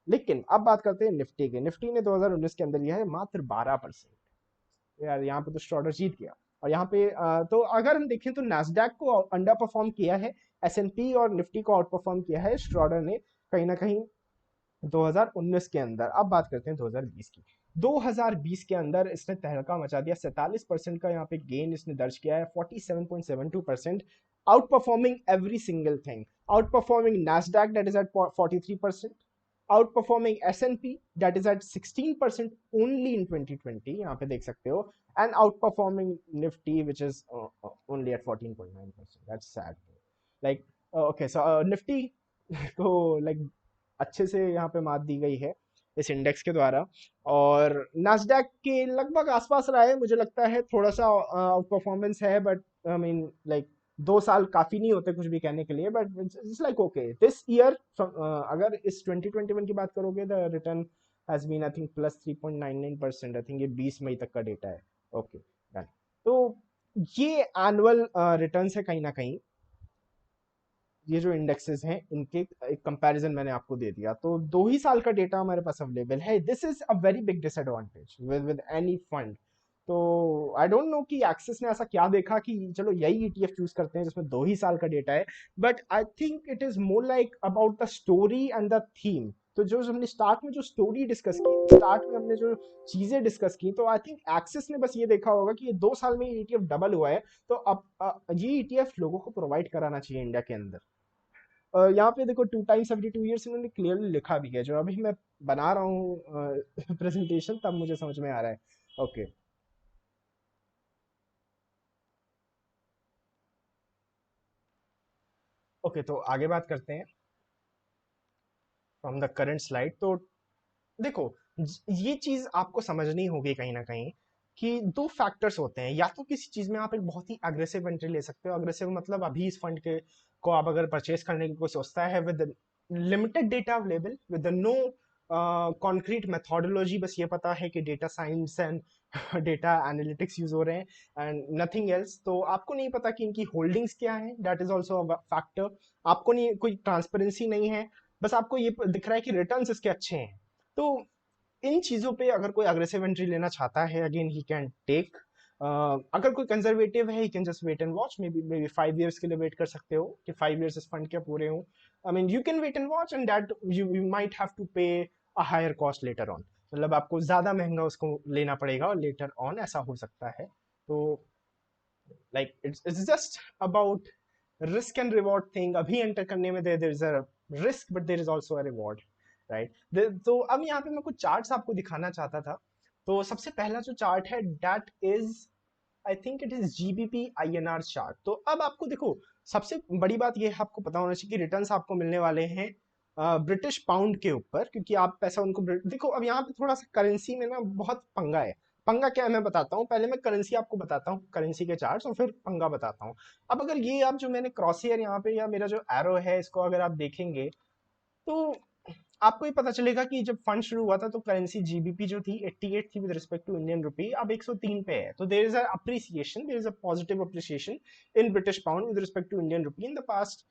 लेकिन अब बात करते हैं निफ्टी के। निफ्टी ने 2019 के अंदर लिया है मात्र 12%। यार यहाँ पे तो स्टॉडर जीत गया। और यहाँ पे तो अगर हम देखें तो नैस्डैक को अंडर परफॉर्म किया है एसएनपी, और निफ्टी को आउट परफॉर्म किया है स्ट्रॉडर ने कहीं ना कहीं 2019 के अंदर। अब बात करते हैं 2020 की। 2020 के अंदर इसने तहलका मचा दिया, 47% का यहाँ पे गेन इसने दर्ज किया है, 47.72%, out performing every single thing, out performing Nasdaq that is at 43%, outperforming S&P that is at 16% only in 2020, यहाँ पे देख सकते हो, and outperforming Nifty which is only at 14.9%. That's sad. Like okay, so Nifty को like अच्छे से यहाँ पे मात दी गई है इस इंडेक्स के द्वारा, और नास्डैक के लगभग आसपास रहा है। मुझे लगता है थोड़ा सा आउट परफॉर्मेंस है, बट आई मीन लाइक 2 साल काफी नहीं होते कुछ भी कहने के लिए, but it's like okay this year. अगर इस 2021 की बात करोगे, the return has been I think plus 3.99%। I think ये 20 मई तक का डेटा है। Okay done. तो ये एनुअल रिटर्न है कहीं ना कहीं। ये जो इंडेक्सेस हैं इनके एक कंपैरिजन मैंने आपको दे दिया, तो 2 ही साल का डेटा हमारे पास अवेलेबल है। This is a very big disadvantage with any fund. तो आई डोंट नो कि एक्सिस ने ऐसा क्या देखा कि चलो यही ईटीएफ चूज करते हैं जिसमें 2 ही साल का डेटा है, but I think it is more like about the story and the theme. तो जो हमने स्टार्ट में जो स्टोरी डिस्कस की, स्टार्ट में हमने जो चीजें डिस्कस की, तो आई थिंक एक्सिस ने बस ये देखा होगा कि ये 2 साल में ईटीएफ डबल हुआ है, तो अब ये ईटीएफ लोगों को प्रोवाइड कराना चाहिए इंडिया के अंदर। यहाँ पे देखो 2 times every 2 years इन्होंने क्लियरली लिखा भी है, जो अभी मैं बना रहा हूँ प्रेजेंटेशन तब मुझे समझ में आ रहा है। ओके ओके, तो आगे बात करते हैं फ्रॉम द करंट स्लाइड। तो देखो ये चीज आपको समझनी होगी कहीं ना कहीं कि दो फैक्टर्स होते हैं। या तो किसी चीज में आप एक बहुत ही अग्रेसिव एंट्री ले सकते हो, अग्रेसिव मतलब अभी इस फंड के को आप अगर परचेज करने की कोई सोचता है with limited data available, with no concrete methodology, बस ये पता है कि data science and data analytics use हो रहे हैं एंड नथिंग एल्स, तो आपको नहीं पता कि इनकी होल्डिंग्स क्या है, दैट इज ऑल्सो फैक्टर। आपको नहीं, कोई ट्रांसपेरेंसी नहीं है, बस आपको ये दिख रहा है कि रिटर्न्स इसके अच्छे हैं। तो इन चीजों पे अगर कोई अग्रेसिव एंट्री लेना चाहता है, अगेन ही कैन टेक। अगर कोई कंजर्वेटिव है, he can just wait and watch, maybe 5 years के लिए वेट कर सकते हो कि 5 years इस फंड के पूरे हों। I mean you can wait and watch and that you might have to pay a higher cost later on, मतलब आपको ज्यादा महंगा उसको लेना पड़ेगा और लेटर ऑन ऐसा हो सकता है। तो like it's just about risk and reward thing, अभी एंटर करने में there is a risk but there is also a reward, right. तो अब यहाँ पे मैं कुछ चार्ट्स आपको दिखाना चाहता था। तो सबसे पहला जो चार्ट है that is, I think it is GBP INR chart. तो अब आपको देखो, सबसे बड़ी बात ये है, आपको पता होना चाहिए कि रिटर्न्स आपको मिलने वाले हैं ब्रिटिश पाउंड के ऊपर, क्योंकि आप पैसा उनको देखो, अब यहाँ पे थोड़ा सा करेंसी में ना बहुत पंगा है। पंगा क्या है मैं बताता हूँ, पहले मैं करेंसी आपको बताता हूँ, करेंसी के चार्ट्स, और फिर पंगा बताता हूँ। अब अगर ये आप जो मैंने क्रॉस हेयर यहाँ पे या मेरा जो एरो है इसको अगर आप देखेंगे, तो आपको ये पता चलेगा कि जब फंड शुरू हुआ था तो करेंसी जीबीपी जो थी 88 थी with respect to Indian rupee, अब 103 पे है। तो there is a appreciation, there is a positive appreciation in British pound with respect to Indian rupee in the past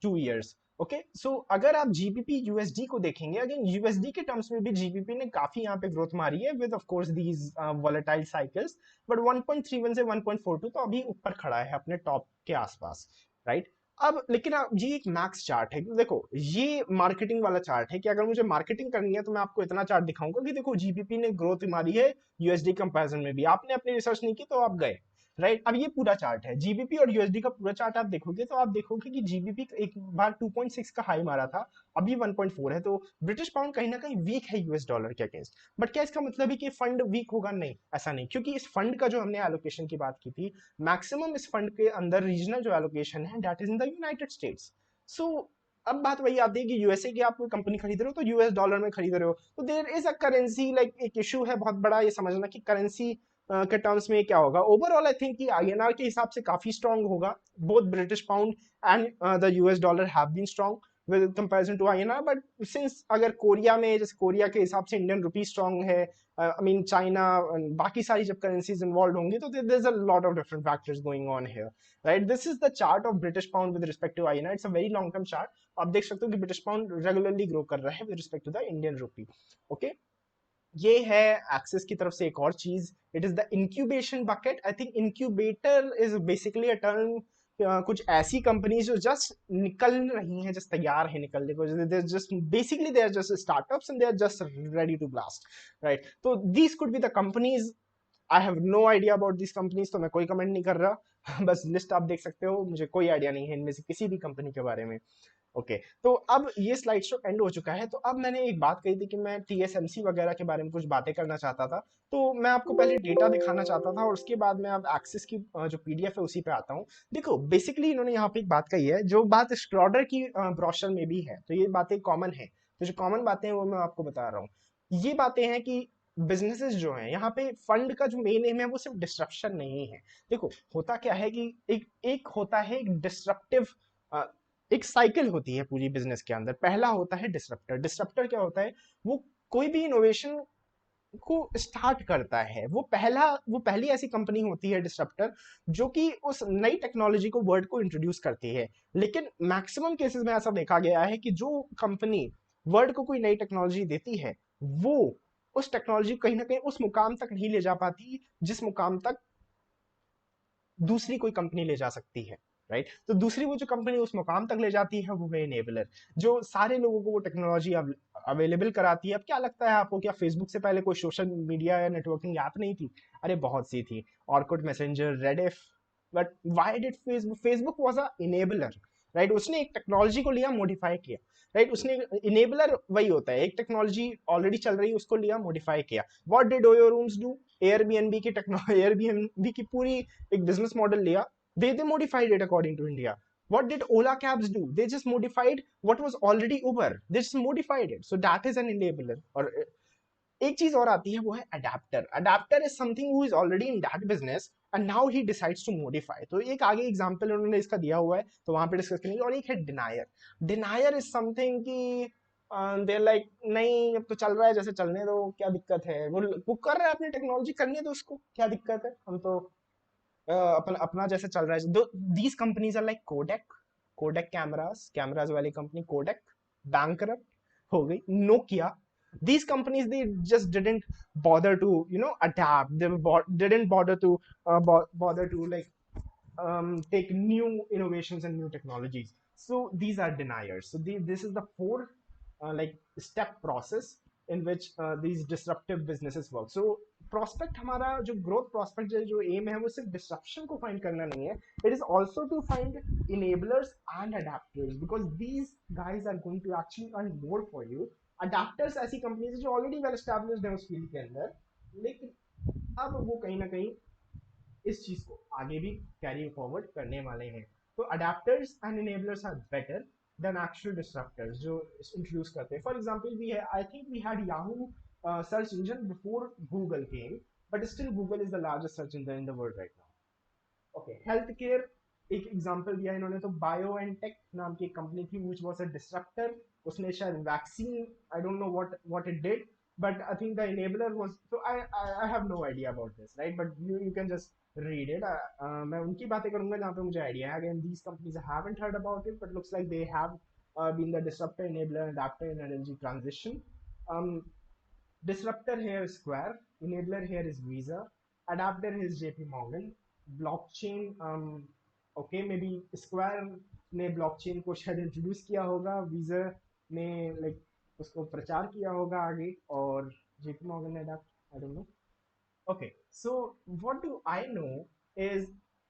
2 years। Okay, so अगर आप जीबीपी यूएसडी को देखेंगे, अगेन यूएसडी के terms में भी जीबीपी ने काफी यहाँ पे ग्रोथ मारी है with of course these volatile cycles, but 1.31 से 1.42 तो अभी ऊपर खड़ा है अपने टॉप के आसपास, राइट। अब लेकिन ये एक मैक्स चार्ट है, देखो ये मार्केटिंग वाला चार्ट है कि अगर मुझे मार्केटिंग करनी है तो मैं आपको इतना चार्ट दिखाऊंगा कि देखो जीबीपी ने ग्रोथ मारी है यूएसडी कंपैरिजन में भी, आपने अपनी रिसर्च नहीं की तो आप गए, राइट। अब ये पूरा चार्ट है जीबीपी और यूएसडी का पूरा चार्ट आप देखोगे तो आप देखोगे कि जीबीपी एक बार 2.6 का हाई मारा था, अभी 1.4 है। तो ब्रिटिश पाउंड कहीं ना कहीं वीक है यूएस डॉलर के अगेंस्ट। बट क्या इसका मतलब है कि फंड वीक होगा? नहीं, ऐसा नहीं, क्योंकि इस फंड का जो हमने एलोकेशन की बात की थी, मैक्सिमम इस फंड के अंदर रीजनल जो एलोकेशन है that is in the United States. So अब बात वही आती है कि यूएसए की आप कोई कंपनी खरीद रहे हो तो यूएस डॉलर में खरीद रहे हो, तो there is a currency like एक इशू है बहुत बड़ा, ये समझना कि करेंसी के टर्म्स में क्या होगा। ओवरऑल आई थिंक कि आईएनआर के हिसाब से काफी स्ट्रांग होगा, both British pound and the US dollar have been strong with comparison to INR. But since अगर कोरिया में, जैसे कोरिया के हिसाब से इंडियन रुपी स्ट्रांग है, आई मीन चाइना, बाकी सारी जब करेंसीज इन्वॉल्व होंगी तो there is a lot of different factors going on here, right. This is the chart of British pound with respect to INR, it's a very long term chart. आप देख सकते हो कि ब्रिटिश पाउंड रेगुलरली ग्रो कर रहा है with respect to the Indian rupee. Okay, ये है एक्सिस की तरफ से एक और चीज, it is the incubation bucket. I think incubator is basically a term, कुछ ऐसी कंपनीज जो जस्ट निकल रही हैं, जस्ट तैयार है निकलने को, they just basically they are just startups and they are just ready to blast, right. तो these could be the companies. I have no idea about this companies, तो मैं कोई कमेंट नहीं कर रहा बस लिस्ट आप देख सकते हो, मुझे कोई आइडिया नहीं है इनमें से किसी भी कंपनी के बारे में। ओके, तो अब ये स्लाइड शो एंड हो चुका है। तो अब मैंने एक बात कही थी कि मैं टीएसएमसी वगैरह के बारे में कुछ बातें करना चाहता था, तो मैं आपको पहले डेटा दिखाना चाहता था और उसके बाद मैं अब एक्सिस की जो पीडीएफ है उसी पे आता हूँ। देखो बेसिकली इन्होंने यहाँ पे एक बात कही है, जो बात स्क्रॉडर की ब्रोशर में भी है, तो ये बातें कॉमन है। तो जो कॉमन बातें हैं वो मैं आपको बता रहा हूँ। ये बातें हैं कि बिजनेसेस जो हैं यहाँ पे, फंड का जो मेन एम है वो सिर्फ डिस्ट्रप्शन नहीं है। देखो होता क्या है कि एक होता है एक डिस्ट्रप्टिव, एक साइकिल होती है पूरी बिजनेस के अंदर। पहला होता है डिसरप्टर। डिसरप्टर क्या होता है? वो कोई भी इनोवेशन को स्टार्ट करता है, वो पहली ऐसी कंपनी होती है डिसरप्टर जो कि उस नई टेक्नोलॉजी को, वर्ड को इंट्रोड्यूस करती है। लेकिन मैक्सिमम केसेस में ऐसा देखा गया है कि जो कंपनी वर्ल्ड को कोई नई टेक्नोलॉजी देती है, वो उस टेक्नोलॉजी कहीं ना कहीं उस मुकाम तक नहीं ले जा पाती जिस मुकाम तक दूसरी कोई कंपनी ले जा सकती है, राइट। तो दूसरी वो जो कंपनी उस मुकाम तक ले जाती है वो है एनेबलर, जो सारे लोगों को वो टेक्नोलॉजी अवेलेबल कराती है। अब क्या लगता है आपको, क्या फेसबुक से पहले कोई सोशल मीडिया या नेटवर्किंग ऐप नहीं थी? अरे बहुत सी थी, Orkut, messenger, Rediff. But why did Facebook, Facebook was a enabler, right. उसने एक टेक्नोलॉजी को लिया, मॉडिफाई किया, राइट। उसने, इनेबलर वही होता है, एक टेक्नोलॉजी ऑलरेडी चल रही है उसको लिया, मॉडिफाई किया। What did OYO rooms do? Airbnb की टेक्नोलॉजी, एयरबीएनबी की पूरी एक बिजनेस मॉडल लिया, they modified it according to India. What did Ola cabs do? They just modified what was already Uber. They just modified it. So that is an enabler. और एक चीज और आती है, वो है adapter. Adapter is something who is already in that business and now he decides to modify. तो एक आगे एग्जांपल उन्होंने इसका दिया हुआ है, तो वहां पे डिस्कस करेंगे। और एक है डिनायर। डिनायर इज समथिंग की दे लाइक, नहीं अब तो चल रहा है, जैसे चलने दो, क्या दिक्कत है, वो कर रहा है अपनी टेक्नोलॉजी, करने दो उसको, क्या दिक्कत है, हम तो अपना अपना जैसे चल रहा है। These companies are like Kodak, Kodak cameras, cameras वाली कंपनी कोडेक बैंकरप्ट हो गई। Nokia, these companies, they just didn't bother to adapt, didn't bother to bother to like take new innovations and new technologies. So these are deniers. So this is the four like step process in which these disruptive businesses work. So prospect हमारा जो growth prospect जो M है वो सिर्फ disruption को find करना नहीं है, it is also to find enablers and adapters because these guys are going to actually earn more for you. Adapters ऐसी कंपनीज जो ऑलरेडी वेल एस्टैब्लिश्ड है उस फील्ड के अंदर, लेकिन अब वो कहीं ना कहीं इस चीज को आगे भी कैरी फॉरवर्ड करने वाले हैं। तो adapters and enablers are better than actual disruptors जो इंट्रोड्यूस करते हैं। फॉर एग्जांपल वी है, I think we had Yahoo search engine before Google came, but still Google is the largest search engine in the world right now. Okay, health care एक एग्जांपल दिया इन्होंने, तो bio and take नाम की एक company थी व्हिच वाज अ डिस्ट्रप्टर। उसने शायद vaccine, I don't know what it did, but I think the enabler was, so I have no idea about this, right? But you can just read it. मैं उनकी बातें करूंगा जहाँ पे मुझे idea है। Again, these companies I haven't heard about it, but looks like they have been the disruptor, enabler, and adapter in energy transition. Um, Disruptor here is Square, enabler here is Visa, adapter here is JP Morgan, blockchain, okay, maybe Square ने blockchain को शायद introduce किया होगा, visa ने like उसको प्रचार किया होगा आगे, और JP Morgan ने adapt, I don't know. Okay, so what do I no is,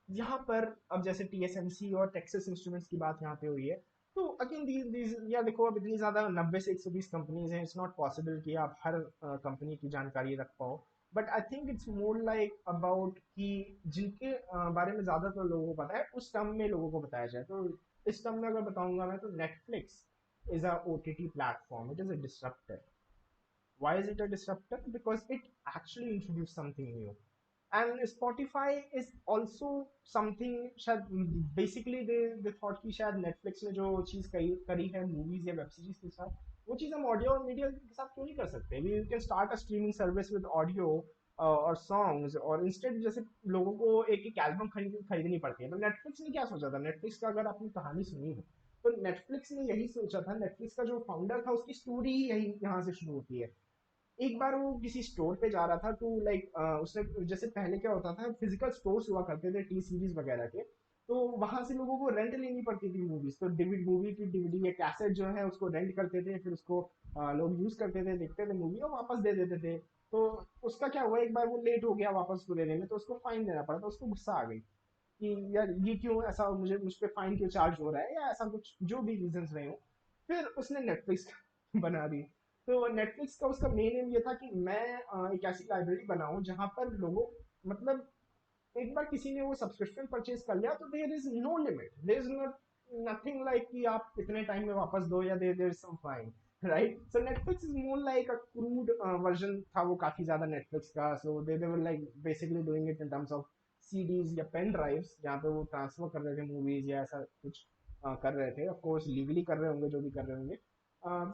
यहाँ पर अब जैसे TSMC और टेक्सास इंस्ट्रूमेंट्स की बात यहाँ पे हुई है, तो अगेन दीज यार देखो, अब इतनी ज़्यादा 90 से 120 कंपनीज हैं, इट्स नॉट पॉसिबल कि आप हर कंपनी की जानकारी रख पाओ। But I think it's more like about कि जिनके बारे में ज़्यादातर लोगों को पता है उस टर्म में लोगों को बताया जाए। तो इस टर्म में अगर बताऊंगा मैं, तो Netflix is a OTT platform, it is a disruptor. Why is it a disruptor? Because it actually introduced something new. And Spotify is also something, शायद basically they thought कि शायद Netflix ने जो चीज़ करी है movies या web series के साथ, वो चीज़ हम audio और media के साथ क्यों नहीं कर सकते? We can start a streaming service with audio और songs, और instead जैसे लोगों को एक एक एल्बम खरीदनी पड़ती है। तो नेटफ्लिक्स ने क्या सोचा था? नेटफ्लिक्स का अगर आपने कहानी सुनी हो, तो नेटफ्लिक्स ने यही सोचा था, नेटफ्लिक्स का जो फाउंडर था उसकी स्टोरी ही यही यहाँ से शुरू होती है। एक बार वो किसी स्टोर पे जा रहा था, तो लाइक उसने, जैसे पहले क्या होता था, फिजिकल स्टोर्स हुआ करते थे टी सीरीज वगैरह के, तो वहां से लोगों को रेंट लेनी पड़ती थी मूवीज। तो डिविड मूवी की डीवीडी या कैसेट जो है उसको रेंट करते थे, फिर उसको लोग यूज करते थे, देखते थे मूवी और वापस दे देते थे। तो उसका क्या हुआ, एक बार वो लेट हो गया वापस उसको देने में, तो उसको फाइन देना पड़ा। तो उसको गुस्सा आ गई कि यार ये क्यों ऐसा, मुझ पे फाइन क्यों चार्ज हो रहा है, या ऐसा कुछ जो भी रीजंस रहे हो। फिर उसने नेटफ्लिक्स बना दी। तो नेटफ्लिक्स का उसका मेन एम ये था कि मैं एक ऐसी लाइब्रेरी बनाऊं जहां पर लोगों, मतलब एक बार किसी ने वो सब्सक्रिप्शन परचेज कर लिया तो there is no limit, there is not nothing like कि आप इतने टाइम में वापस दो, या there is some fine, right? So Netflix is more like a crude version था वो काफी ज्यादा नेटफ्लिक्स का। So they were like basically doing it in terms of CDs या पेन ड्राइव्स, जहाँ पे वो ट्रांसफर कर रहे थे मूवीज या ऐसा कुछ कर रहे थे। ऑफ कोर्स लीगली कर रहे होंगे जो भी कर रहे होंगे।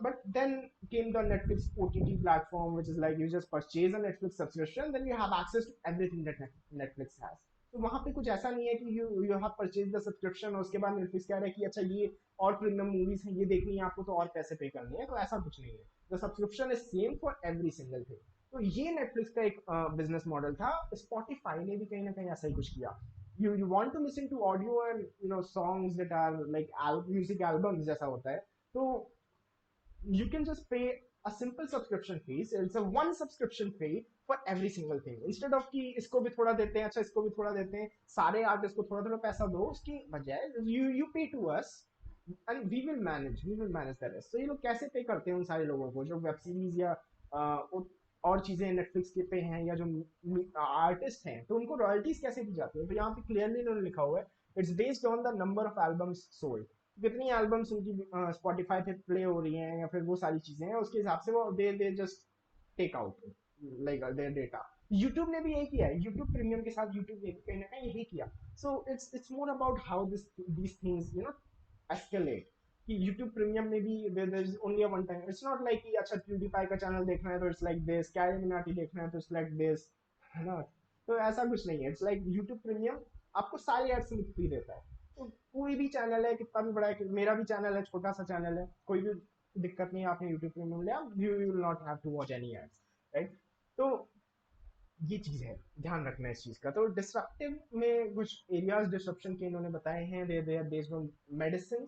But then came the Netflix OTT platform, which is like you just purchase a Netflix subscription, then you have access to everything that Netflix has. तो वहां पे कुछ ऐसा नहीं है कि you have purchase the subscription और उसके बाद नेटफ्लिक्स कह रहा है कि अच्छा ये और प्रीमियम मूवीज हैं, ये देखनी है आपको तो और पैसे पे करनी है। तो ऐसा कुछ नहीं है, the subscription is same for every single thing. तो ये नेटफ्लिक्स का एक बिजनेस मॉडल था। स्पॉटिफाई ने भी कहीं ना कहीं ऐसा ही कुछ किया। You want to listen to audio and songs that are like music albums जैसा होता है, तो you can just pay a simple subscription fees. It's a one subscription fee for every single thing. Instead of कि इसको भी थोड़ा देते हैं, अच्छा इसको भी थोड़ा देते हैं, सारे आर्टिस्ट को थोड़ा थोड़ा पैसा दो, उसकी बजाय you pay to us and we will manage the rest. So ये लोग कैसे पे करते हैं उन सारे लोगों को जो वेब सीरीज या और चीजें नेटफ्लिक्स के पे हैं, या जो आर्टिस्ट हैं, तो उनको रॉयल्टीज कैसे दी जाती है? तो यहाँ पे क्लियरली इन्होंने लिखा हुआ है, it's based on the number of albums sold. कितनी एल्बम्स उनकी स्पॉटिफाई पे प्ले हो रही हैं, या फिर वो सारी चीजें हैं, उसके हिसाब से वो they just take out like their data. YouTube ने भी यही किया है, यूट्यूब प्रीमियम के साथ यूट्यूब ने कहीं ना कहीं यही किया। So it's more about how these things escalate, कि यूट्यूब प्रीमियम में भी there is only a one time. It's not like कि अच्छा प्यूडीफाई का चैनल देखना है तो it's like this, CarryMinati देखना है तो इट्स लाइक दिस, है ना? तो ऐसा कुछ नहीं है। इट्स लाइक यूट्यूब प्रीमियम आपको सारे एड्स फ्री देता है। तो कोई भी चैनल है, कितना भी बड़ा है, मेरा भी चैनल है, छोटा सा चैनल है, कोई भी दिक्कत नहीं है, आपने यूट्यूब प्रीमियम लिया, you will not have to watch any ads, right? तो ये चीज है, ध्यान रखना है इस चीज का। तो डिस्ट्रप्टिव में कुछ एरियाज डिस्ट्रप्शन के इन्होंने बताए हैं, they are based on medicine.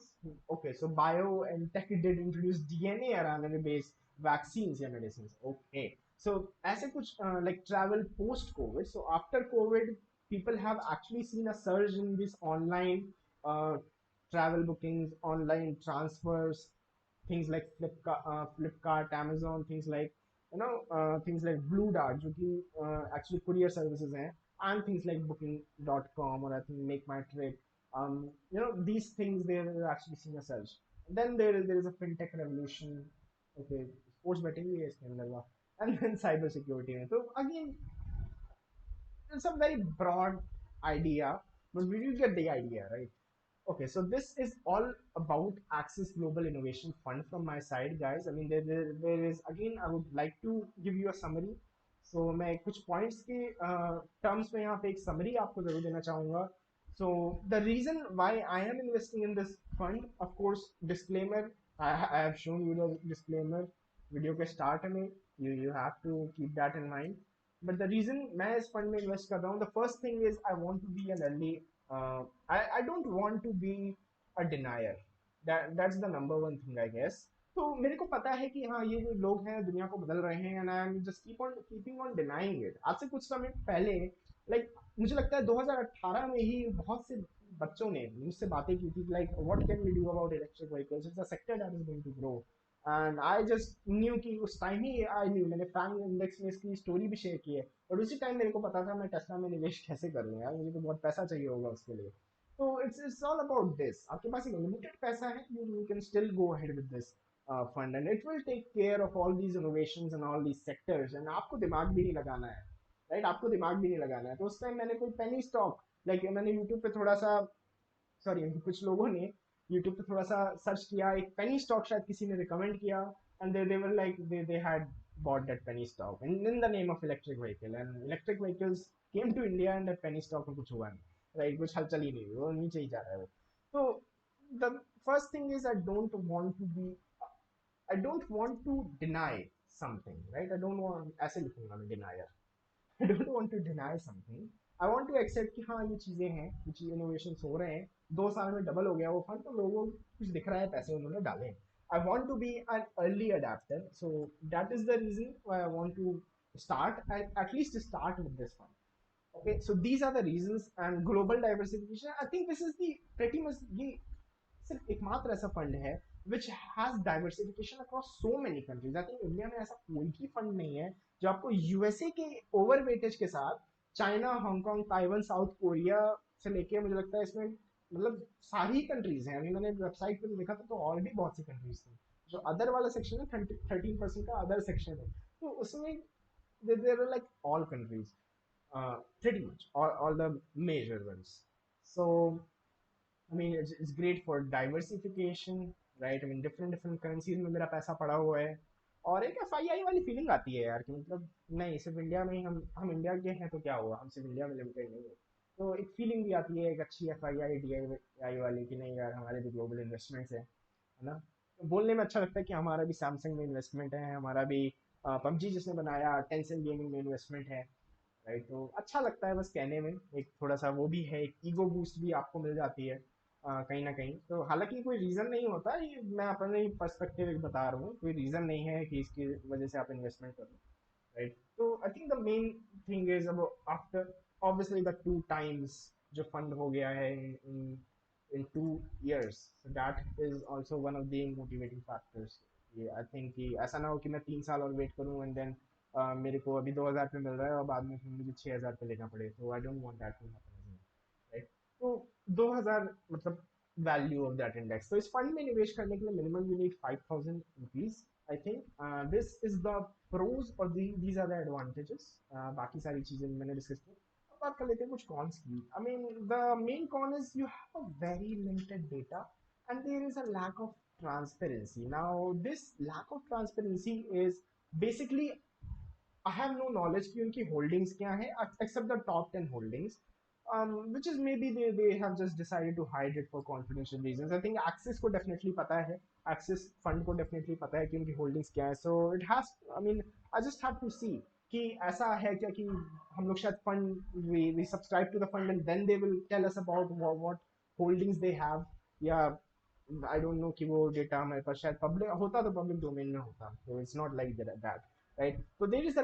Okay, so BioNTech did introduce DNA RNA based vaccines या मेडिसिन। ओके, So ऐसे कुछ like travel post COVID. So after COVID, people have actually seen a surge in this online uh, travel bookings, online transfers, things like Flipkart, Amazon, things like things like Blue Dart, जो कि actually courier services हैं, and things like Booking.com or I think Make My Trip. These things they're actually seeing a surge. Then there is a fintech revolution. Okay, sports betting भी है इसके अंदर, and then cyber security में. So again, it's a very broad idea, but we will get the idea, right? Okay, so this is all about Axis Global Innovation Fund from my side, guys. I mean, there is, again, I would like to give you a summary. So मैं कुछ points के terms में यहाँ पे एक summary आपको जरूर देना चाहूँगा. So the reason why I am investing in this fund, of course, disclaimer, I have shown you the disclaimer video के start में. You have to keep that in mind. But the reason मैं इस fund में invest कर रहा हूँ, the first thing is I want to be an early I don't want to be a denier. That's the number one thing, I guess. तो मेरे को पता है कि हाँ, ये जो लोग हैं दुनिया को बदल रहे हैं, and I'm just keeping on denying it. आज से कुछ समय पहले, like मुझे लगता है 2018 में ही बहुत से बच्चों ने मुझसे बातें की थी, like what can we do about electric vehicles? It's a sector that is going to grow. And I just new कि उस टाइम ही आई न्यू, मैंने फैंग इंडेक्स में इसकी स्टोरी भी शेयर की है, और उसी टाइम मेरे को पता था मैं टेस्ला में निवेश कैसे कर लूँ यार, मुझे तो बहुत पैसा चाहिए होगा उसके लिए. तो इट्स ऑल अबाउट दिस. आपके पास एक लिमिटेड पैसा है, you can still go ahead with this fund and it will take care of all these innovations and all these sectors, and आपको दिमाग भी नहीं लगाना है, राइट? आपको दिमाग भी नहीं लगाना है. तो उस टाइम मैंने कोई पेनी स्टॉक, लाइक मैंने यूट्यूब पे थोड़ा सा, सॉरी, कुछ लोगों ने यूट्यूब पे थोड़ा सा सर्च किया, एक पेनी स्टॉक शायद किसी ने रिकमेंड किया, and they were like they had bought that penny stock in the name of electric vehicle, and electric vehicles came to India and that penny stock में कुछ हुआ नहीं, राइट? कुछ हलचल ही नहीं हुई, वो नीचे ही जा रहा है वो. तो the first thing is I don't want to deny something, right? I don't want, ऐसे लिखूंगा मैं, denier. I don't want to deny something. I want to accept कि हाँ, ये चीज़ें हैं, कुछ innovations हो रहे हैं, 2 साल में डबल हो गया वो फंड, तो लोगों को कुछ दिख रहा है, पैसे उन्होंने डाले हैं. I want to be an early adapter, so that is the reason why I want to at least start with this fund. Okay, so these are the reasons. And global diversification, I think this is the pretty much ये सिर्फ एकमात्र ऐसा fund है which has diversification across so many countries. I think India में ऐसा कोई भी fund नहीं है जो आपको यूएसए के ओवर वेटेज के साथ China, Hong Kong, Taiwan, South Korea से लेके, मुझे लगता है इसमें मतलब सारी कंट्रीज हैं. अभी मैंने वेबसाइट पे देखा था तो और भी बहुत सी कंट्रीज थी. जो अदर वाला सेक्शन है, 13% का अदर सेक्शन है, तो उसमें देर like all countries, pretty much all the major ones. So I mean, it's great for diversification, right? I mean, different currencies में मेरा पैसा पड़ा हुआ है, और एक FII वाली फीलिंग आती है यार कि मतलब नहीं, सिर्फ इंडिया में ही हम इंडिया के हैं तो क्या हुआ, हम सिर्फ इंडिया में लिमिटेड नहीं है. तो एक फीलिंग भी आती है, एक अच्छी FII DII वाली, कि नहीं यार, हमारे भी ग्लोबल इन्वेस्टमेंट्स है ना. तो बोलने में अच्छा लगता है कि हमारा भी सैमसंग में इन्वेस्टमेंट है, हमारा भी पबजी जिसने बनाया टेंसेंट गेमिंग में इन्वेस्टमेंट है, राइट? तो अच्छा लगता है बस कहने में, एक थोड़ा सा वो भी है, एक ईगो बूस्ट भी आपको मिल जाती है कहीं ना कहीं. तो हालांकि कोई रीज़न नहीं होता, ये मैं अपने ही पर्सपेक्टिव एक बता रहा हूँ, कोई रीज़न नहीं है कि इसकी वजह से आप इन्वेस्टमेंट करो, राइट? तो I think the main thing is अब आफ्टर ऑब्वियसली द 2 times जो फंड हो गया है in 2 years, so that is also one of the motivating factors. ये आई थिंक कि ऐसा ना हो कि मैं 3 साल और वेट करूँ एंड देन मेरे को अभी 2000 पे मिल रहा है और बाद में फिर मुझे 6000 पे लेना पड़े, तो I don't want that to happen, right? तो 2000 मतलब वैल्यू ऑफ दैट इंडेक्स. तो इस फंड में निवेश करने के लिए minimum you need 5000 rupees, I think. This is the pros और दीज आर द एडवांटेजेस. बाकी सारी चीजें मैंने डिस्कस की. अब बात कर लेते हैं कुछ कॉन्स की. I mean the main con is you have a very limited data and there is a lack of transparency. Now this lack of transparency is basically I have no knowledge कि उनकी holdings क्या है, except the top 10 holdings, which is maybe they have just decided to hide it for confidential reasons. I think Axis को definitely पता है, Axis fund को definitely पता है कि उनकी holdings क्या है. So it has, I mean, I just have to see कि ऐसा है क्या कि हम लोग शायद fund we subscribe to the fund and then they will tell us about what holdings they have, या I don't know कि वो डेटा हमारे पास शायद पब्लिक होता तो पब्लिक डोमेन में होता, so it's not like that. right? So there is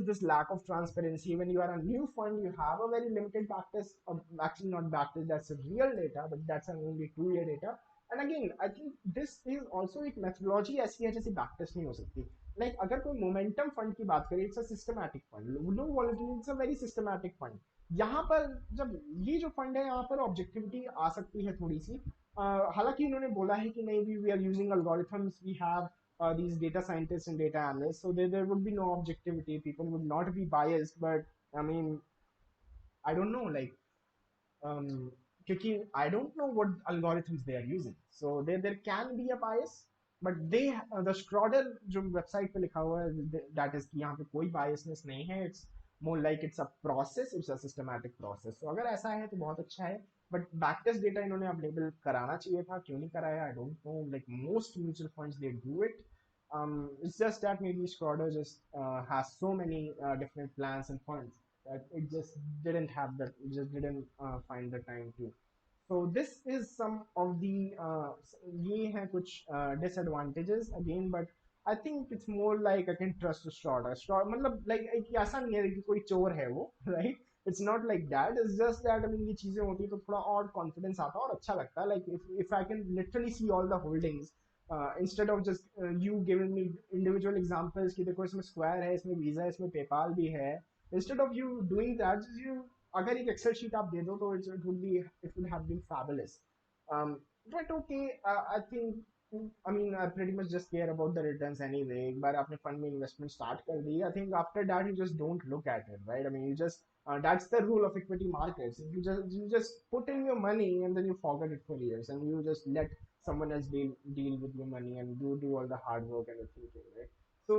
this lack of transparency. When you are a new fund, you have a very limited backtest, actually not backtest, that's real data, but that's an only 2 year data. And again, I think this is also एक methodology ऐसी है जैसे backtest नहीं हो सकती. Like अगर कोई momentum fund की बात करें, it's a systematic fund. Low volatility, it's a very systematic fund. यहाँ पर जब ये जो फंड है यहाँ पर ऑब्जेक्टिविटी आ सकती है थोड़ी सी. हालांकि इन्होंने बोला है कि नहीं, we are using algorithms, we have these data scientists and data analysts, so there would be no objectivity, people would not be biased. But I mean, I don't know, like, um, क्योंकि I don't know what algorithms they are using, so there can be a bias. But they the Schroeder जो website पे लिखा हुआ है, that is कि यहाँ पे कोई biasness नहीं है. It's more like it's a process, it's a systematic process. So अगर ऐसा है तो बहुत अच्छा है. बट बैकटेस्ट डेटा इन्होंने अवेलेबल कराना चाहिए था, क्यों नहीं कराया, I don't know. Like most mutual funds they do it. It's just that maybe Schroeder just has so many different plans and funds that it just didn't have that, it just didn't find the time to. So this is some of the ये हैं कुछ disadvantages again, but I think it's more like I can trust Schroeder. Schroeder मतलब like एक ऐसा नहीं है कि कोई चोर है वो, right? It's not like that. It's just that I mean ये चीजें होती है तो थोड़ा और confidence आता है और अच्छा लगता है. Like if I can literally see all the holdings instead of just you giving me individual examples कि देखो इसमें Square है, इसमें Visa है, इसमें PayPal भी है. Instead of you doing that, just you अगर एक एक्सेल शीट आप दे दो तो it would have been fabulous. But okay, I think I mean I pretty much just care about the returns anyway. एक बार आपने फंड में इन्वेस्टमेंट स्टार्ट कर दी, I think after that you just don't look at it, right? I mean you just that's the rule of equity markets. You just put in your money and then you forget it for years and you just let someone else deal with your money and you do all the hard work and the thinking, right? So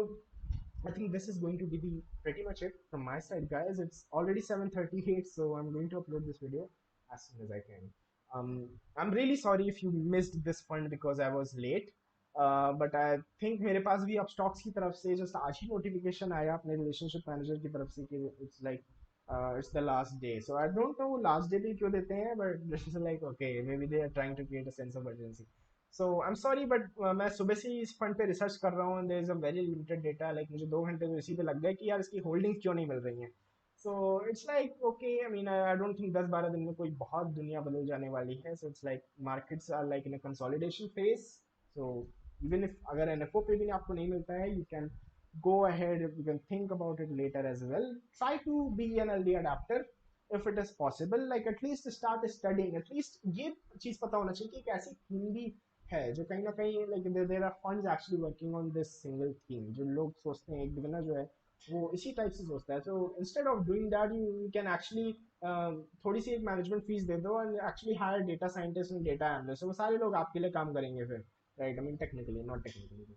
I think this is going to be the pretty much it from my side, guys. It's already 7:38, so I'm going to upload this video as soon as I can. I'm really sorry if you missed this fund because I was late. But I think मेरे पास भी अब stocks की तरफ से just आज ही notification आया अपने relationship manager की तरफ से कि it's like it's the last day. So I don't know last day भी क्यों देते हैं, but this is like okay, maybe they are trying to create a sense of urgency. So I'm sorry, but मैं सुबह से ही इस fund पे research कर रहा हूँ. There is a very limited data. Like मुझे 2 घंटे तो इसी पे लग गए कि यार इसकी होल्डिंग क्यों नहीं मिल रही है. So it's like okay, I mean I don't think 10-12 दिन में कोई बहुत दुनिया बदल जाने वाली है. So it's like markets are like in a consolidation phase. So even if अगर एनएफओ पे भी आपको नहीं मिलता है, you can go ahead, you can think about it later as well. Try to be an early adapter if it is possible. Like at least start studying, at least ये चीज पता होना चाहिए कि एक ऐसी थीम भी है जो कहीं ना कहीं like there are funds actually working on this single theme. जो लोग सोचते हैं एक बिगनर जो है वो इसी टाइप से सोचता है. So instead of doing that you can actually थोड़ी सी एक मैनेजमेंट फीस दे दो and actually hire data scientist and data analyst. वो सारे लोग आपके लिए काम करेंगे फिर, right? I mean technically, not technically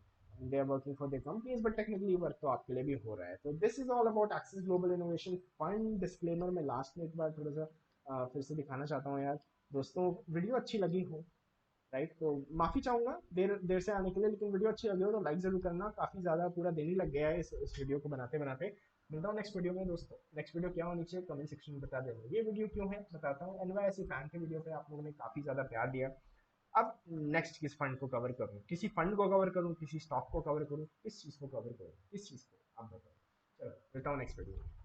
they are working for their companies, but technically work तो आपके लिए भी हो रहा है. तो this is all about Axis Global Innovation Fund. Disclaimer में लास्ट में एक बार थोड़ा सा फिर से दिखाना चाहता हूँ यार दोस्तों, वीडियो अच्छी लगी हो, राइट? तो माफी चाहूंगा देर देर से आने के लिए, लेकिन वीडियो अच्छी लगी हो तो लाइक जरूर करना. काफी ज्यादा पूरा दिन ही लग गया है इस वीडियो को बनाते बनाते. मिलता हूँ नेक्स्ट वीडियो में दोस्तों. नेक्स्ट वीडियो क्या हो नीचे कमेंट सेक्शन में बता देना. ये वीडियो क्यों है बताता हूँ. एनवाईएससी फैन के वीडियो पे आप लोगों ने काफी ज्यादा प्यार दिया. अब नेक्स्ट किस फंड को कवर करूं, किसी फंड को कवर करूं, किसी स्टॉक को कवर करूं, किस चीज को कवर करूं, किस चीज को आप बताओ. चलो मिलता हूँ नेक्स्ट वीडियो में.